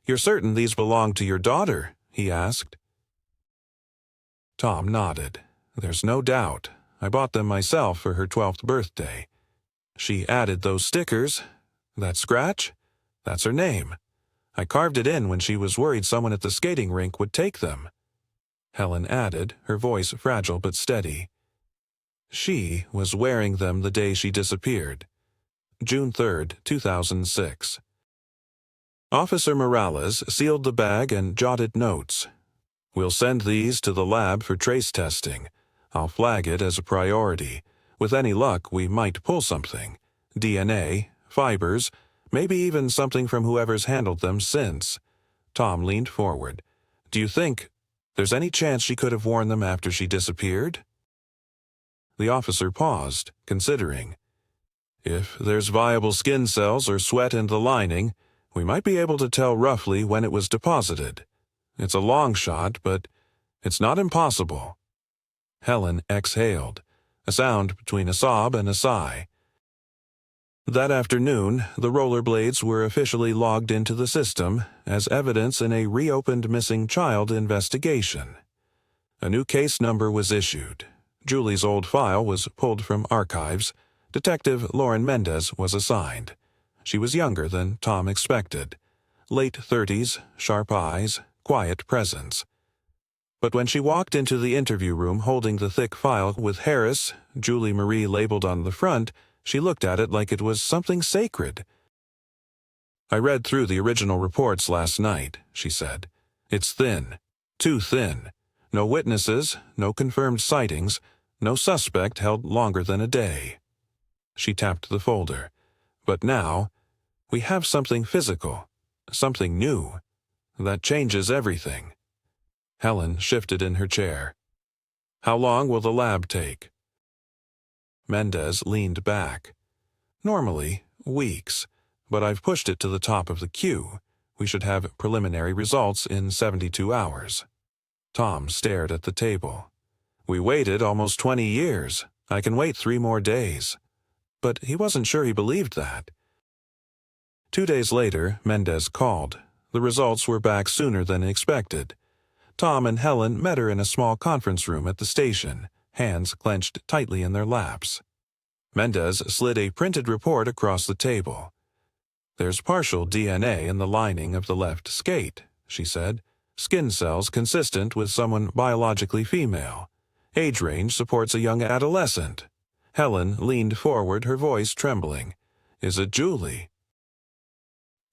You're certain these belong to your daughter? He asked. Tom nodded. There's no doubt. I bought them myself for her 12th birthday. She added those stickers. That scratch? That's her name. I carved it in when she was worried someone at the skating rink would take them. Helen added, her voice fragile but steady. She was wearing them the day she disappeared. June 3rd, 2006. Officer Morales sealed the bag and jotted notes. We'll send these to the lab for trace testing. I'll flag it as a priority. With any luck, we might pull something. DNA, fibers, maybe even something from whoever's handled them since. Tom leaned forward. Do you think there's any chance she could have worn them after she disappeared? The officer paused, considering. If there's viable skin cells or sweat in the lining, we might be able to tell roughly when it was deposited. It's a long shot, but it's not impossible. Helen exhaled, a sound between a sob and a sigh. That afternoon, the rollerblades were officially logged into the system as evidence in a reopened missing child investigation. A new case number was issued. Julie's old file was pulled from archives. Detective Lauren Mendez was assigned. She was younger than Tom expected. Late 30s, sharp eyes, quiet presence. But when she walked into the interview room holding the thick file with Harris, Julie Marie labeled on the front, she looked at it like it was something sacred. I read through the original reports last night, she said. It's thin. Too thin. No witnesses, no confirmed sightings, no suspect held longer than a day. She tapped the folder. But now, we have something physical, something new. That changes everything. Helen shifted in her chair. How long will the lab take? Mendez leaned back. Normally, weeks, but I've pushed it to the top of the queue. We should have preliminary results in 72 hours. Tom stared at the table. We waited almost 20 years. I can wait 3 more days. But he wasn't sure he believed that. 2 days later, Mendez called. The results were back sooner than expected. Tom and Helen met her in a small conference room at the station, hands clenched tightly in their laps. Mendez slid a printed report across the table. There's partial DNA in the lining of the left skate, she said. Skin cells consistent with someone biologically female. Age range supports a young adolescent. Helen leaned forward, her voice trembling. "Is it Julie?"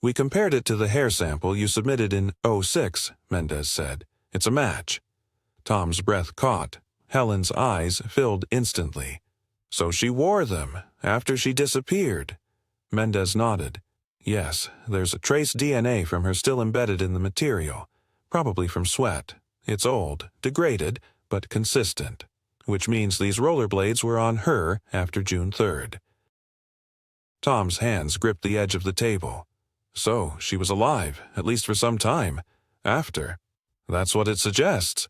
"We compared it to the hair sample you submitted in '06, Mendez said. "It's a match." Tom's breath caught. Helen's eyes filled instantly. "So she wore them, after she disappeared." Mendez nodded. "Yes, there's a trace DNA from her still embedded in the material, probably from sweat. It's old, degraded, but consistent, which means these rollerblades were on her after June 3rd. Tom's hands gripped the edge of the table. So, she was alive, at least for some time. After. That's what it suggests.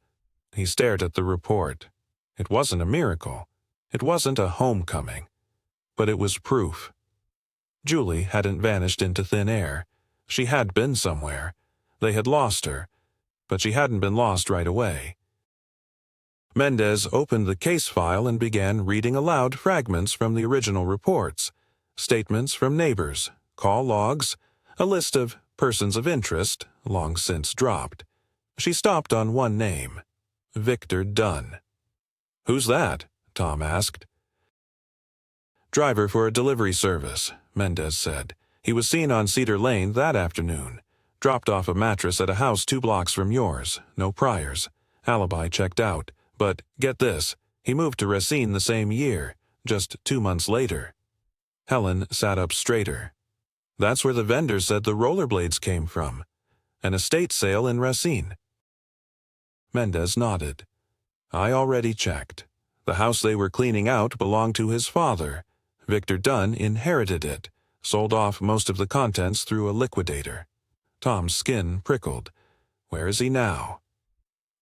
He stared at the report. It wasn't a miracle. It wasn't a homecoming. But it was proof. Julie hadn't vanished into thin air. She had been somewhere. They had lost her. But she hadn't been lost right away. Mendez opened the case file and began reading aloud fragments from the original reports, statements from neighbors, call logs, a list of persons of interest, long since dropped. She stopped on one name, Victor Dunn. "Who's that?" Tom asked. "Driver for a delivery service," Mendez said. "He was seen on Cedar Lane that afternoon. Dropped off a mattress at a house 2 blocks from yours. No priors. Alibi checked out. But, get this, he moved to Racine the same year, just 2 months later." Helen sat up straighter. "That's where the vendor said the rollerblades came from. An estate sale in Racine." Mendez nodded. "I already checked. The house they were cleaning out belonged to his father. Victor Dunn inherited it, sold off most of the contents through a liquidator." Tom's skin prickled. "Where is he now?"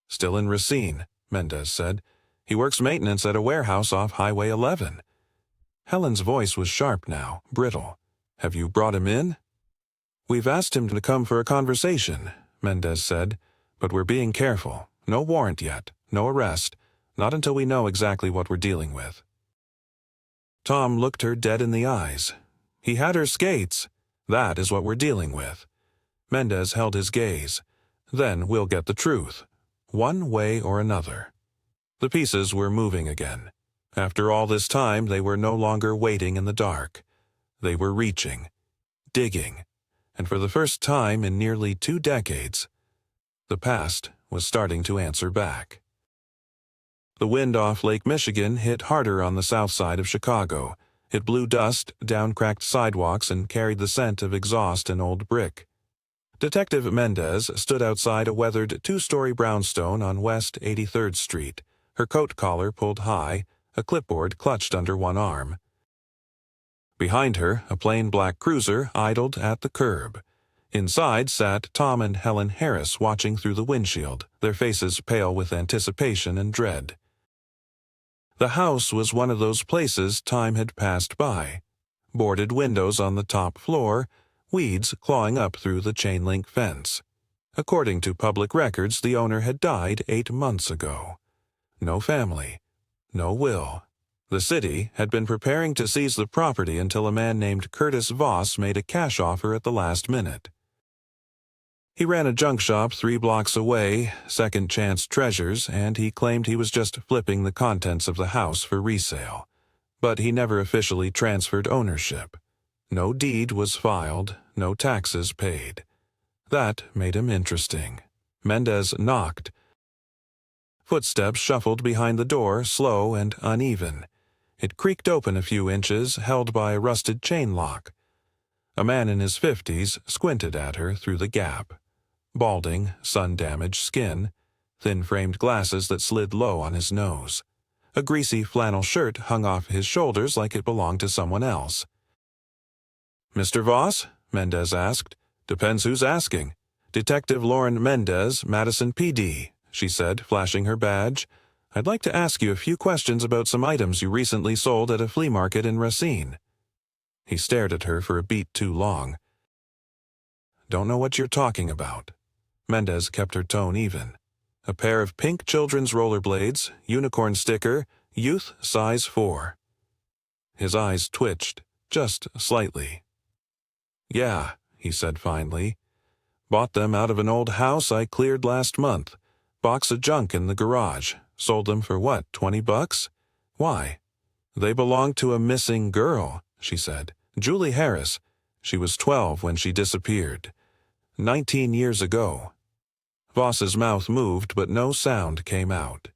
"Still in Racine," Mendez said. "He works maintenance at a warehouse off Highway 11. Helen's voice was sharp now, brittle. "Have you brought him in?" "We've asked him to come for a conversation," Mendez said. "But we're being careful. No warrant yet. No arrest. Not until we know exactly what we're dealing with." Tom looked her dead in the eyes. "He had her skates. That is what we're dealing with." Mendez held his gaze. "Then we'll get the truth. One way or another." The pieces were moving again. After all this time, they were no longer waiting in the dark. They were reaching, digging, and for the first time in nearly 2 decades, the past was starting to answer back. The wind off Lake Michigan hit harder on the south side of Chicago. It blew dust down cracked sidewalks and carried the scent of exhaust and old brick. Detective Mendez stood outside a weathered 2-story brownstone on West 83rd Street, her coat collar pulled high, a clipboard clutched under one arm. Behind her, a plain black cruiser idled at the curb. Inside sat Tom and Helen Harris watching through the windshield, their faces pale with anticipation and dread. The house was one of those places time had passed by. Boarded windows on the top floor, weeds clawing up through the chain-link fence. According to public records, the owner had died 8 months ago. No family. No will. The city had been preparing to seize the property until a man named Curtis Voss made a cash offer at the last minute. He ran a junk shop 3 blocks away, Second Chance Treasures, and he claimed he was just flipping the contents of the house for resale. But he never officially transferred ownership. No deed was filed, no taxes paid. That made him interesting. Mendez knocked. Footsteps shuffled behind the door, slow and uneven. It creaked open a few inches, held by a rusted chain lock. A man in his 50s squinted at her through the gap. Balding, sun-damaged skin, thin-framed glasses that slid low on his nose. A greasy flannel shirt hung off his shoulders like it belonged to someone else. "Mr. Voss?" Mendez asked. "Depends who's asking." "Detective Lauren Mendez, Madison PD," she said, flashing her badge. "I'd like to ask you a few questions about some items you recently sold at a flea market in Racine." He stared at her for a beat too long. "Don't know what you're talking about." Mendez kept her tone even. "A pair of pink children's rollerblades, unicorn sticker, youth size 4. His eyes twitched, just slightly. "Yeah," he said finally. "Bought them out of an old house I cleared last month. Box of junk in the garage. Sold them for what, $20? Why?" "They belong to a missing girl," she said. "Julie Harris. She was 12 when she disappeared. 19 years ago." Voss's mouth moved, but no sound came out.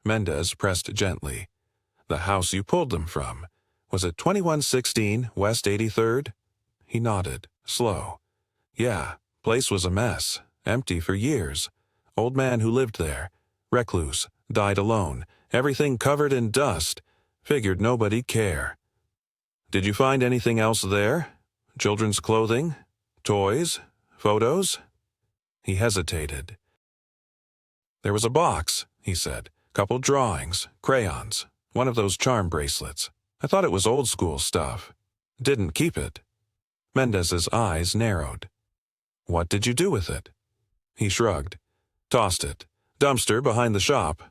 Mendez pressed gently. "The house you pulled them from. Was it 2116 West 83rd? He nodded, slow. "Yeah, place was a mess. Empty for years. Old man who lived there. Recluse. Died alone. Everything covered in dust. Figured nobody'd care." "Did you find anything else there? Children's clothing? Toys? Photos?" He hesitated. "There was a box," he said. "Couple drawings, crayons, one of those charm bracelets. I thought it was old-school stuff. Didn't keep it." Mendez's eyes narrowed. "What did you do with it?" He shrugged. "Tossed it. Dumpster behind the shop."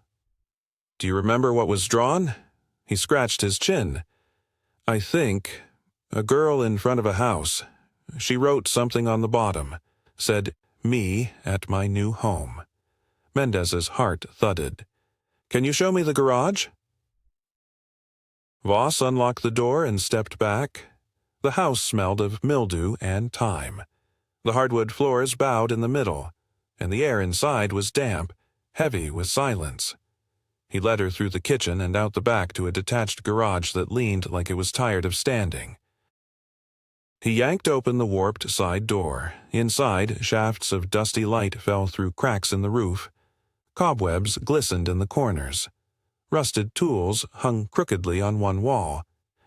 "Do you remember what was drawn?" He scratched his chin. "I think a girl in front of a house. She wrote something on the bottom. Said, 'Me at my new home.'" Mendez's heart thudded. "Can you show me the garage?" Voss unlocked the door and stepped back. The house smelled of mildew and thyme. The hardwood floors bowed in the middle, and the air inside was damp, heavy with silence. He led her through the kitchen and out the back to a detached garage that leaned like it was tired of standing. He yanked open the warped side door. Inside, shafts of dusty light fell through cracks in the roof. Cobwebs glistened in the corners. Rusted tools hung crookedly on one wall,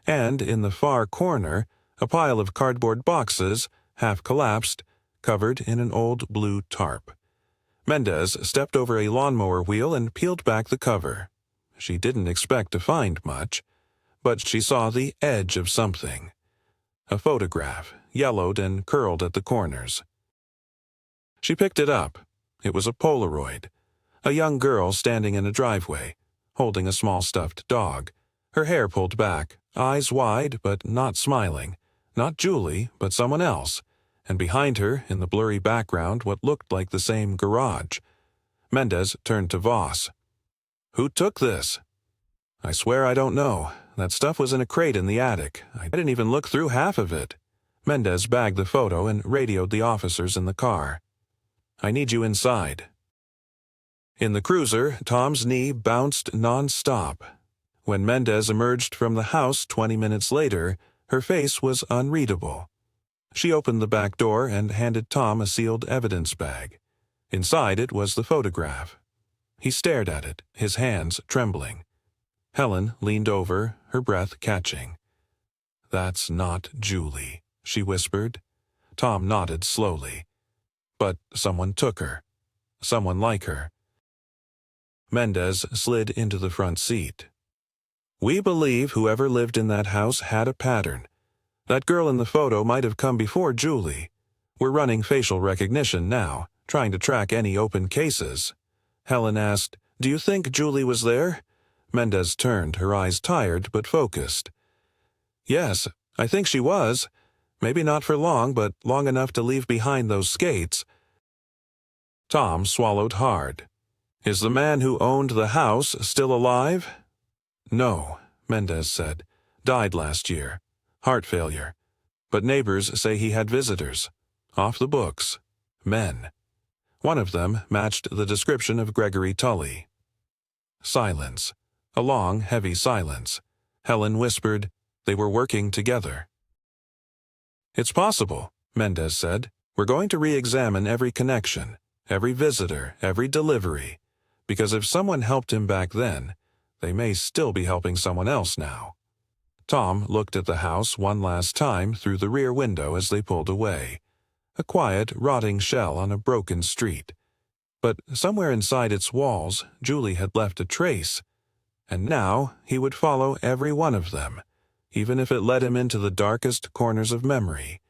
and in the far corner, a pile of cardboard boxes, half collapsed, covered in an old blue tarp. Mendez stepped over a lawnmower wheel and peeled back the cover. She didn't expect to find much, but she saw the edge of something. A photograph, yellowed and curled at the corners. She picked it up. It was a Polaroid. A young girl standing in a driveway, holding a small stuffed dog. Her hair pulled back, eyes wide but not smiling. Not Julie, but someone else. And behind her, in the blurry background, what looked like the same garage. Mendez turned to Voss. "Who took this?" "I swear I don't know. That stuff was in a crate in the attic. I didn't even look through half of it." Mendez bagged the photo and radioed the officers in the car. "I need you inside." In the cruiser, Tom's knee bounced non-stop. When Mendez emerged from the house 20 minutes later, her face was unreadable. She opened the back door and handed Tom a sealed evidence bag. Inside it was the photograph. He stared at it, his hands trembling. Helen leaned over, her breath catching. "That's not Julie," she whispered. Tom nodded slowly. "But someone took her. Someone like her." Mendez slid into the front seat. "We believe whoever lived in that house had a pattern. That girl in the photo might have come before Julie. We're running facial recognition now, trying to track any open cases." Helen asked, "Do you think Julie was there?" Mendez turned, her eyes tired but focused. "Yes, I think she was. Maybe not for long, but long enough to leave behind those skates." Tom swallowed hard. "Is the man who owned the house still alive?" "No," Mendez said. "Died last year. Heart failure. But neighbors say he had visitors. Off the books. Men. One of them matched the description of Gregory Tully." Silence. A long, heavy silence. Helen whispered, "They were working together." "It's possible," Mendez said. "We're going to re-examine every connection, every visitor, every delivery. Because if someone helped him back then, they may still be helping someone else now." Tom looked at the house one last time through the rear window as they pulled away. A quiet, rotting shell on a broken street. But somewhere inside its walls, Julie had left a trace. And now he would follow every one of them, even if it led him into the darkest corners of memory,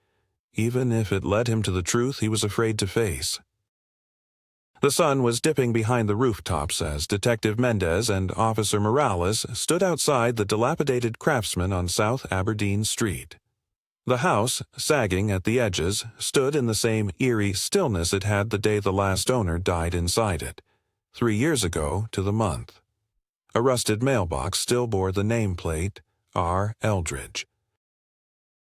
even if it led him to the truth he was afraid to face. The sun was dipping behind the rooftops as Detective Mendez and Officer Morales stood outside the dilapidated Craftsman on South Aberdeen Street. The house, sagging at the edges, stood in the same eerie stillness it had the day the last owner died inside it, 3 years ago to the month. A rusted mailbox still bore the nameplate, R. Eldridge.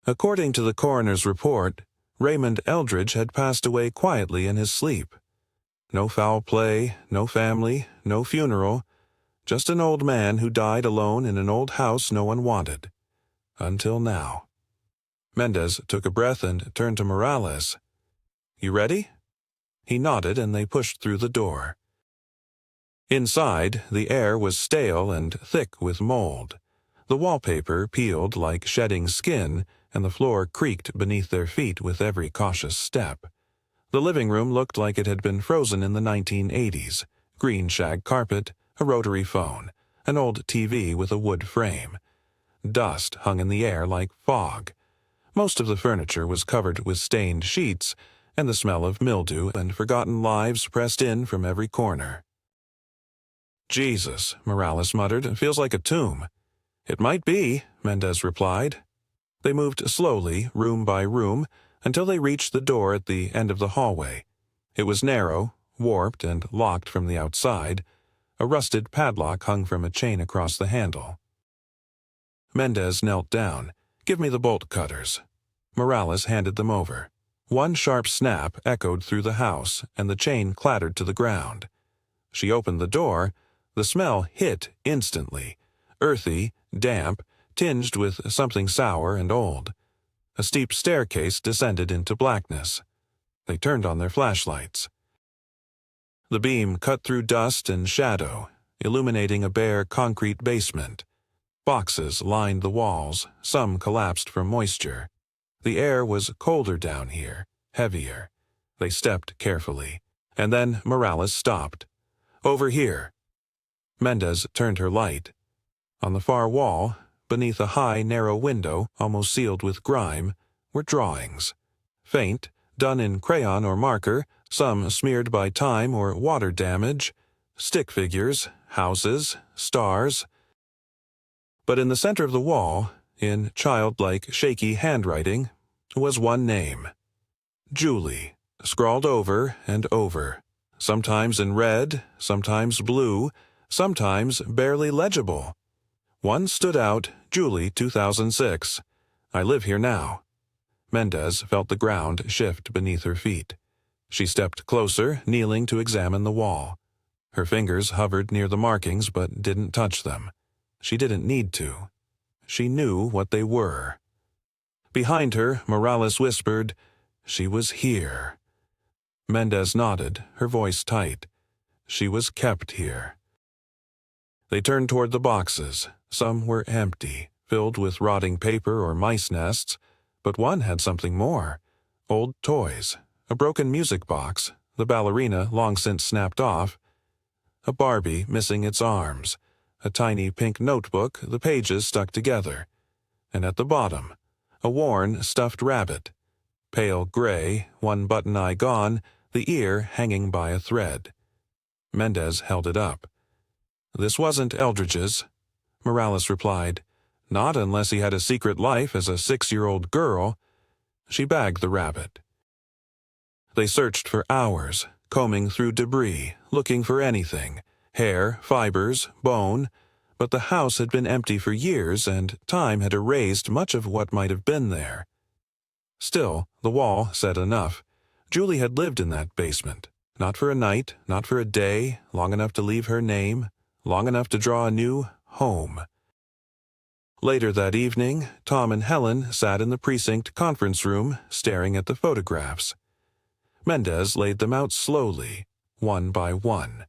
According to the coroner's report, Raymond Eldridge had passed away quietly in his sleep. No foul play, no family, no funeral, just an old man who died alone in an old house no one wanted. Until now. Mendez took a breath and turned to Morales. "You ready?" He nodded and they pushed through the door. Inside, the air was stale and thick with mold. The wallpaper peeled like shedding skin, and the floor creaked beneath their feet with every cautious step. The living room looked like it had been frozen in the 1980s. Green shag carpet, a rotary phone, an old TV with a wood frame. Dust hung in the air like fog. Most of the furniture was covered with stained sheets, and the smell of mildew and forgotten lives pressed in from every corner. "Jesus," Morales muttered, "feels like a tomb." "It might be," Mendez replied. They moved slowly, room by room, until they reached the door at the end of the hallway. It was narrow, warped, and locked from the outside. A rusted padlock hung from a chain across the handle. Mendez knelt down. "Give me the bolt cutters." Morales handed them over. One sharp snap echoed through the house, and the chain clattered to the ground. She opened the door. The smell hit instantly. Earthy, damp, tinged with something sour and old. A steep staircase descended into blackness. They turned on their flashlights. The beam cut through dust and shadow, illuminating a bare concrete basement. Boxes lined the walls, some collapsed from moisture. The air was colder down here, heavier. They stepped carefully, and then Morales stopped. "Over here." Mendez turned her light. On the far wall, beneath a high, narrow window, almost sealed with grime, were drawings. Faint, done in crayon or marker, some smeared by time or water damage, stick figures, houses, stars. But in the center of the wall, in childlike, shaky handwriting, was one name. Julie, scrawled over and over, sometimes in red, sometimes blue, sometimes barely legible. One stood out, Julie 2006. "I live here now." Mendez felt the ground shift beneath her feet. She stepped closer, kneeling to examine the wall. Her fingers hovered near the markings but didn't touch them. She didn't need to. She knew what they were. Behind her, Morales whispered, "She was here." Mendez nodded, her voice tight. She was kept here. They turned toward the boxes. Some were empty, filled with rotting paper or mice nests, but one had something more. Old toys, a broken music box, the ballerina long since snapped off, a Barbie missing its arms, a tiny pink notebook, the pages stuck together, and at the bottom, a worn stuffed rabbit, pale gray, one button eye gone, the ear hanging by a thread. Mendez held it up. "This wasn't Eldridge's," Morales replied. "Not unless he had a secret life as a 6-year-old girl." She bagged the rabbit. They searched for hours, combing through debris, looking for anything, hair, fibers, bone, but the house had been empty for years and time had erased much of what might have been there. Still, the wall said enough. Julie had lived in that basement, not for a night, not for a day, long enough to leave her name, long enough to draw a new home. Later that evening, Tom and Helen sat in the precinct conference room, staring at the photographs. Mendez laid them out slowly, one by one.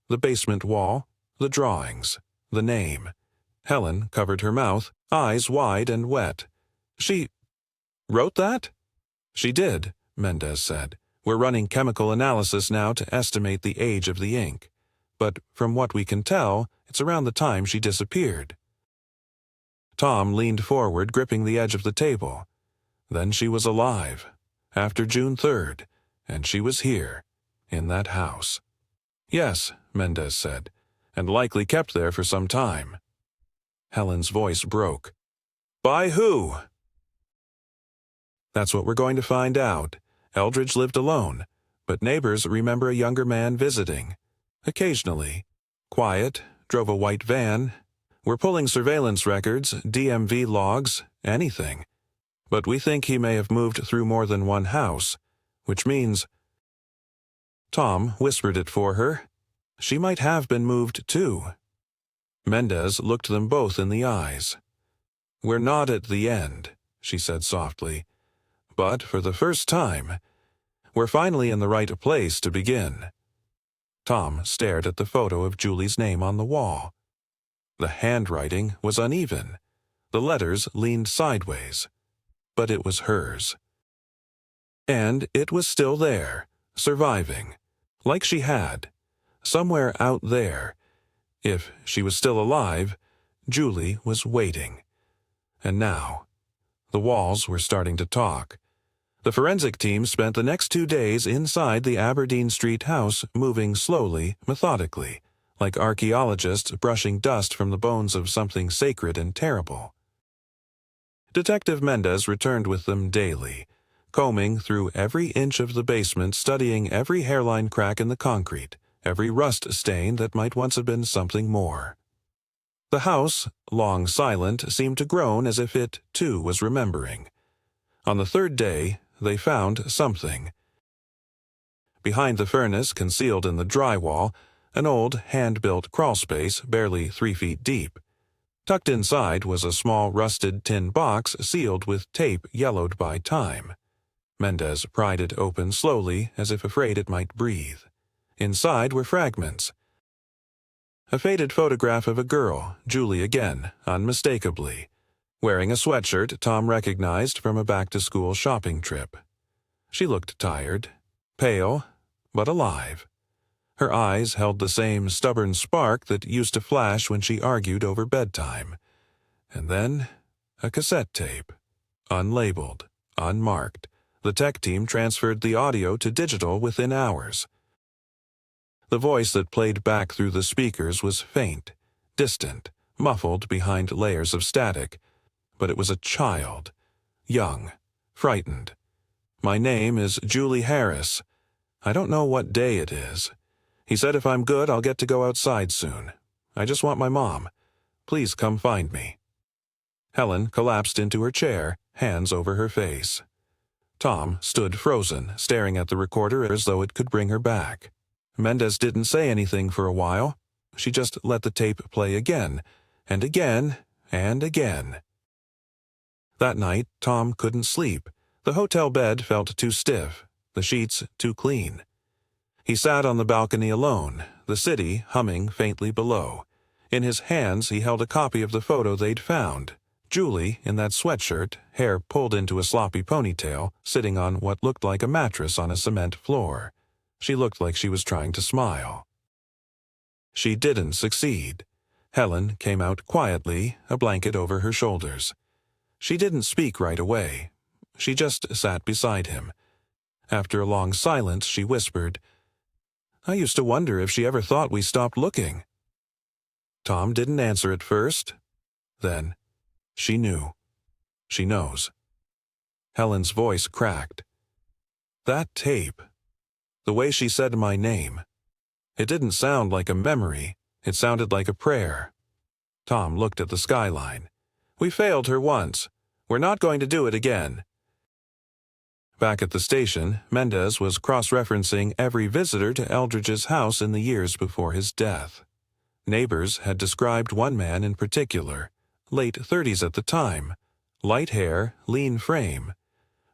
The basement wall, the drawings, the name. Helen covered her mouth, eyes wide and wet. "She wrote that?" "She did," Mendez said. "We're running chemical analysis now to estimate the age of the ink. But from what we can tell, it's around the time she disappeared." Tom leaned forward, gripping the edge of the table. Then she was alive, after June 3rd, and she was here, in that house. "Yes," Mendez said, "and likely kept there for some time." Helen's voice broke. "By who?" "That's what we're going to find out. Eldridge lived alone, but neighbors remember a younger man visiting. Occasionally. Quiet, drove a white van. We're pulling surveillance records, DMV logs, anything. But we think he may have moved through more than one house, which means—" Tom whispered it for her. She might have been moved too. Mendez looked them both in the eyes. "We're not at the end," she said softly. "But for the first time, we're finally in the right place to begin." Tom stared at the photo of Julie's name on the wall. The handwriting was uneven. The letters leaned sideways. But it was hers. And it was still there, surviving, like she had. Somewhere out there, if she was still alive, Julie was waiting. And now, the walls were starting to talk. The forensic team spent the next 2 days inside the Aberdeen Street house, moving slowly, methodically, like archaeologists brushing dust from the bones of something sacred and terrible. Detective Mendez returned with them daily, combing through every inch of the basement, studying every hairline crack in the concrete, every rust stain that might once have been something more. The house, long silent, seemed to groan as if it, too, was remembering. On the 3rd day, they found something. Behind the furnace, concealed in the drywall, an old, hand-built crawlspace barely 3 feet deep. Tucked inside was a small rusted tin box sealed with tape yellowed by time. Mendez pried it open slowly, as if afraid it might breathe. Inside were fragments. A faded photograph of a girl, Julie again, unmistakably, wearing a sweatshirt Tom recognized from a back-to-school shopping trip. She looked tired, pale, but alive. Her eyes held the same stubborn spark that used to flash when she argued over bedtime. And then, a cassette tape. Unlabeled, unmarked. The tech team transferred the audio to digital within hours. The voice that played back through the speakers was faint, distant, muffled behind layers of static. But it was a child. Young, frightened. "My name is Julie Harris. I don't know what day it is. He said if I'm good, I'll get to go outside soon. I just want my mom. Please come find me." Helen collapsed into her chair, hands over her face. Tom stood frozen, staring at the recorder as though it could bring her back. Mendez didn't say anything for a while. She just let the tape play again, and again, and again. That night, Tom couldn't sleep. The hotel bed felt too stiff, the sheets too clean. He sat on the balcony alone, the city humming faintly below. In his hands he held a copy of the photo they'd found. Julie, in that sweatshirt, hair pulled into a sloppy ponytail, sitting on what looked like a mattress on a cement floor. She looked like she was trying to smile. She didn't succeed. Helen came out quietly, a blanket over her shoulders. She didn't speak right away. She just sat beside him. After a long silence, she whispered, "I used to wonder if she ever thought we stopped looking." Tom didn't answer at first. Then, she knew. She knows. Helen's voice cracked. That tape. The way she said my name. It didn't sound like a memory. It sounded like a prayer. Tom looked at the skyline. "We failed her once. We're not going to do it again." Back at the station, Mendez was cross-referencing every visitor to Eldridge's house in the years before his death. Neighbors had described one man in particular, late 30s at the time, light hair, lean frame,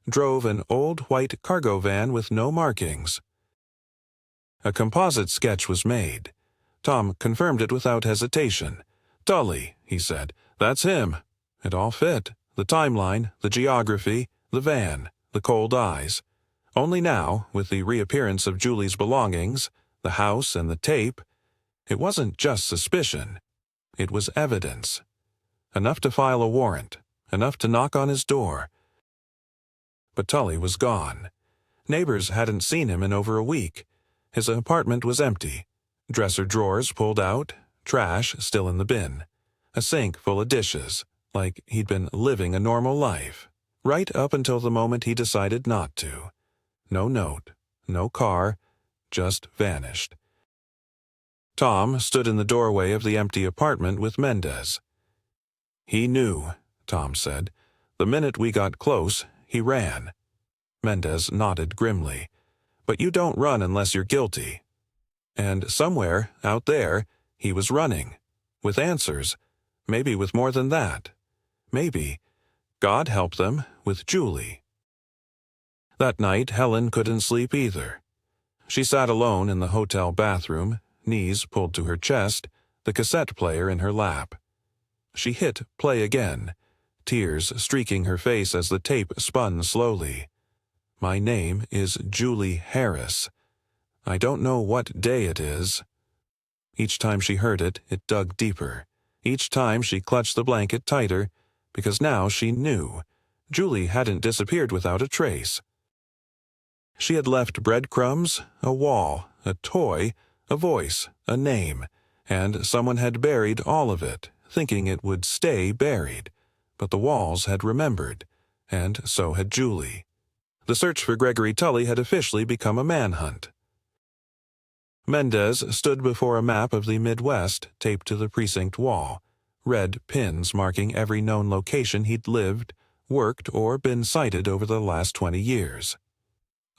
drove an old white cargo van with no markings. A composite sketch was made. Tom confirmed it without hesitation. "Tully," he said, "that's him." It all fit. The timeline, the geography, the van, the cold eyes. Only now, with the reappearance of Julie's belongings, the house and the tape, it wasn't just suspicion. It was evidence. Enough to file a warrant, enough to knock on his door. But Tully was gone. Neighbors hadn't seen him in over a week. His apartment was empty. Dresser drawers pulled out, trash still in the bin. A sink full of dishes, like he'd been living a normal life, right up until the moment he decided not to. No note, no car, just vanished. Tom stood in the doorway of the empty apartment with Mendez. "He knew," Tom said. "The minute we got close, he ran." Mendez nodded grimly. "But you don't run unless you're guilty." And somewhere, out there, he was running. With answers. Maybe with more than that. Maybe, God help them, with Julie. That night, Helen couldn't sleep either. She sat alone in the hotel bathroom, knees pulled to her chest, the cassette player in her lap. She hit play again, tears streaking her face as the tape spun slowly. "My name is Julie Harris. I don't know what day it is." Each time she heard it, it dug deeper. Each time she clutched the blanket tighter, because now she knew. Julie hadn't disappeared without a trace. She had left breadcrumbs, a wall, a toy, a voice, a name, and someone had buried all of it, thinking it would stay buried. But the walls had remembered, and so had Julie. The search for Gregory Tully had officially become a manhunt. Mendez stood before a map of the Midwest taped to the precinct wall, red pins marking every known location he'd lived, worked, or been sighted over the last 20 years.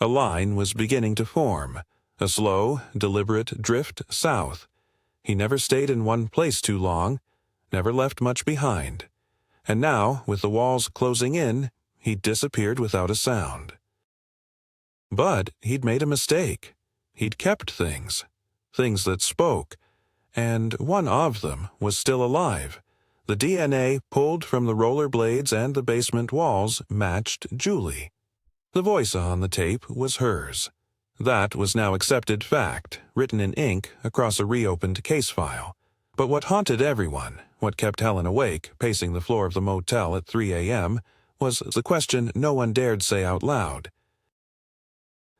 A line was beginning to form, a slow, deliberate drift south. He never stayed in one place too long, never left much behind. And now, with the walls closing in, he'd disappeared without a sound. But he'd made a mistake. He'd kept things that spoke, and one of them was still alive. The DNA pulled from the rollerblades and the basement walls matched Julie. The voice on the tape was hers. That was now accepted fact, written in ink across a reopened case file. But what haunted everyone, what kept Helen awake, pacing the floor of the motel at 3 a.m., was the question no one dared say out loud.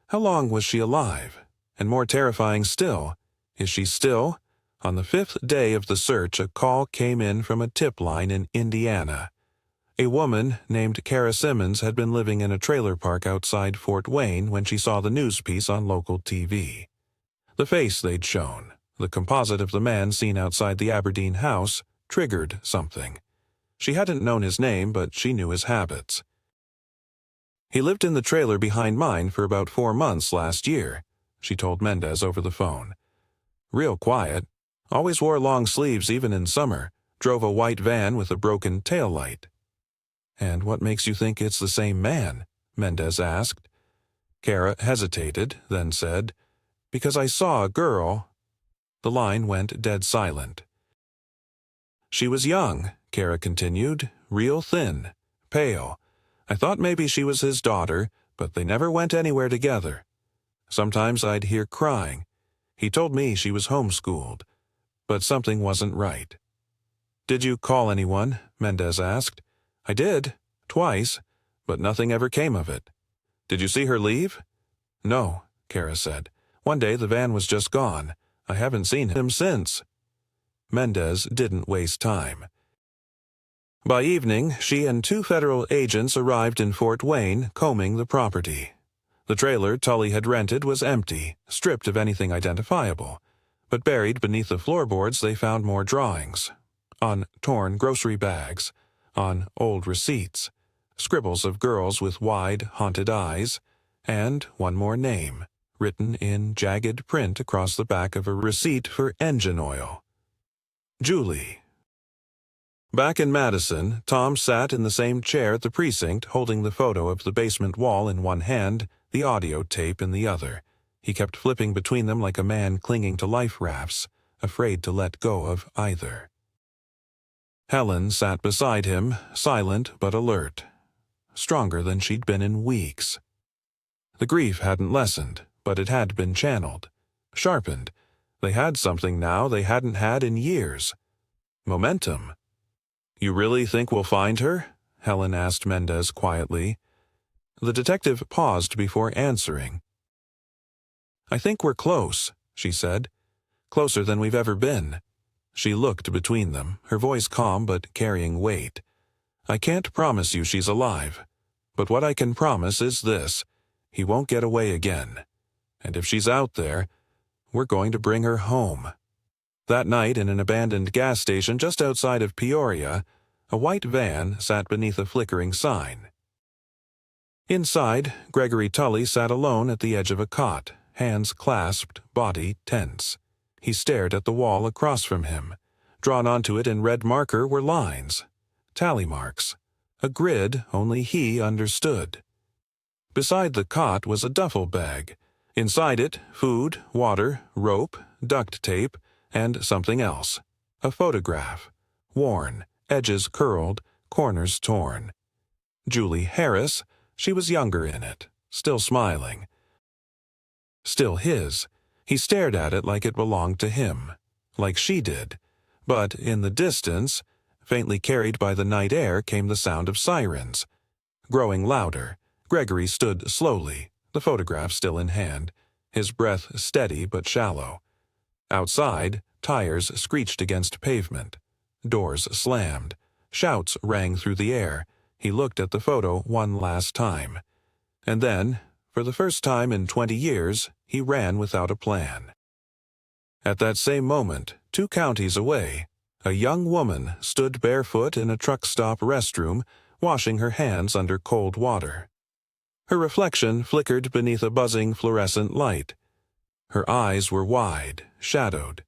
How long was she alive? And more terrifying still, is she still? On the 5th day of the search, a call came in from a tip line in Indiana. A woman named Kara Simmons had been living in a trailer park outside Fort Wayne when she saw the news piece on local TV. The face they'd shown, the composite of the man seen outside the Aberdeen house, triggered something. She hadn't known his name, but she knew his habits. "He lived in the trailer behind mine for about 4 months last year," she told Mendez over the phone. "Real quiet. Always wore long sleeves even in summer. Drove a white van with a broken taillight." "And what makes you think it's the same man?" Mendez asked. Kara hesitated, then said, "Because I saw a girl." The line went dead silent. "She was young," Kara continued, "real thin, pale. I thought maybe she was his daughter, but they never went anywhere together. Sometimes I'd hear crying. He told me she was homeschooled, but something wasn't right." "Did you call anyone?" Mendez asked. "I did, twice, but nothing ever came of it." "Did you see her leave?" "No," Kara said. "One day the van was just gone. I haven't seen him since." Mendez didn't waste time. By evening, she and 2 federal agents arrived in Fort Wayne, combing the property. The trailer Tully had rented was empty, stripped of anything identifiable. But buried beneath the floorboards they found more drawings. On torn grocery bags, on old receipts, scribbles of girls with wide, haunted eyes, and one more name, written in jagged print across the back of a receipt for engine oil. Julie. Back in Madison, Tom sat in the same chair at the precinct, holding the photo of the basement wall in one hand, the audio tape in the other. He kept flipping between them like a man clinging to life rafts, afraid to let go of either. Helen sat beside him, silent but alert, stronger than she'd been in weeks. The grief hadn't lessened, but it had been channeled, sharpened. They had something now they hadn't had in years. Momentum. "You really think we'll find her?" Helen asked Mendez quietly. The detective paused before answering. "I think we're close," she said. "Closer than we've ever been." She looked between them, her voice calm but carrying weight. "I can't promise you she's alive. But what I can promise is this: he won't get away again. And if she's out there, we're going to bring her home." That night, in an abandoned gas station just outside of Peoria, a white van sat beneath a flickering sign. Inside, Gregory Tully sat alone at the edge of a cot, hands clasped, body tense. He stared at the wall across from him. Drawn onto it in red marker were lines, tally marks, a grid only he understood. Beside the cot was a duffel bag. Inside it, food, water, rope, duct tape, and something else. A photograph. Worn, edges curled, corners torn. Julie Harris, she was younger in it, still smiling. Still his. He stared at it like it belonged to him, like she did. But in the distance, faintly carried by the night air, came the sound of sirens. Growing louder, Gregory stood slowly, the photograph still in hand, his breath steady but shallow. Outside, tires screeched against pavement. Doors slammed. Shouts rang through the air. He looked at the photo one last time. And then, for the first time in 20 years, he ran without a plan. At that same moment, 2 counties away, a young woman stood barefoot in a truck stop restroom, washing her hands under cold water. Her reflection flickered beneath a buzzing fluorescent light. Her eyes were wide, shadowed.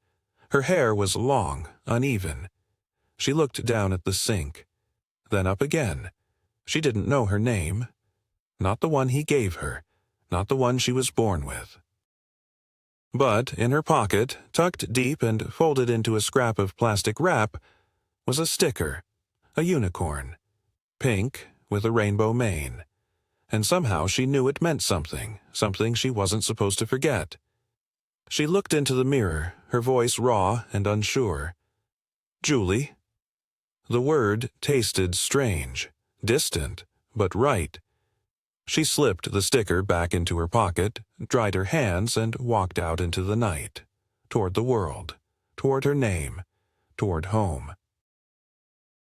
Her hair was long, uneven. She looked down at the sink, then up again. She didn't know her name. Not the one he gave her, not the one she was born with. But in her pocket, tucked deep and folded into a scrap of plastic wrap, was a sticker, a unicorn, pink with a rainbow mane. And somehow she knew it meant something, something she wasn't supposed to forget. She looked into the mirror, her voice raw and unsure. "Julie?" The word tasted strange, distant, but right. She slipped the sticker back into her pocket, dried her hands, and walked out into the night, toward the world, toward her name, toward home.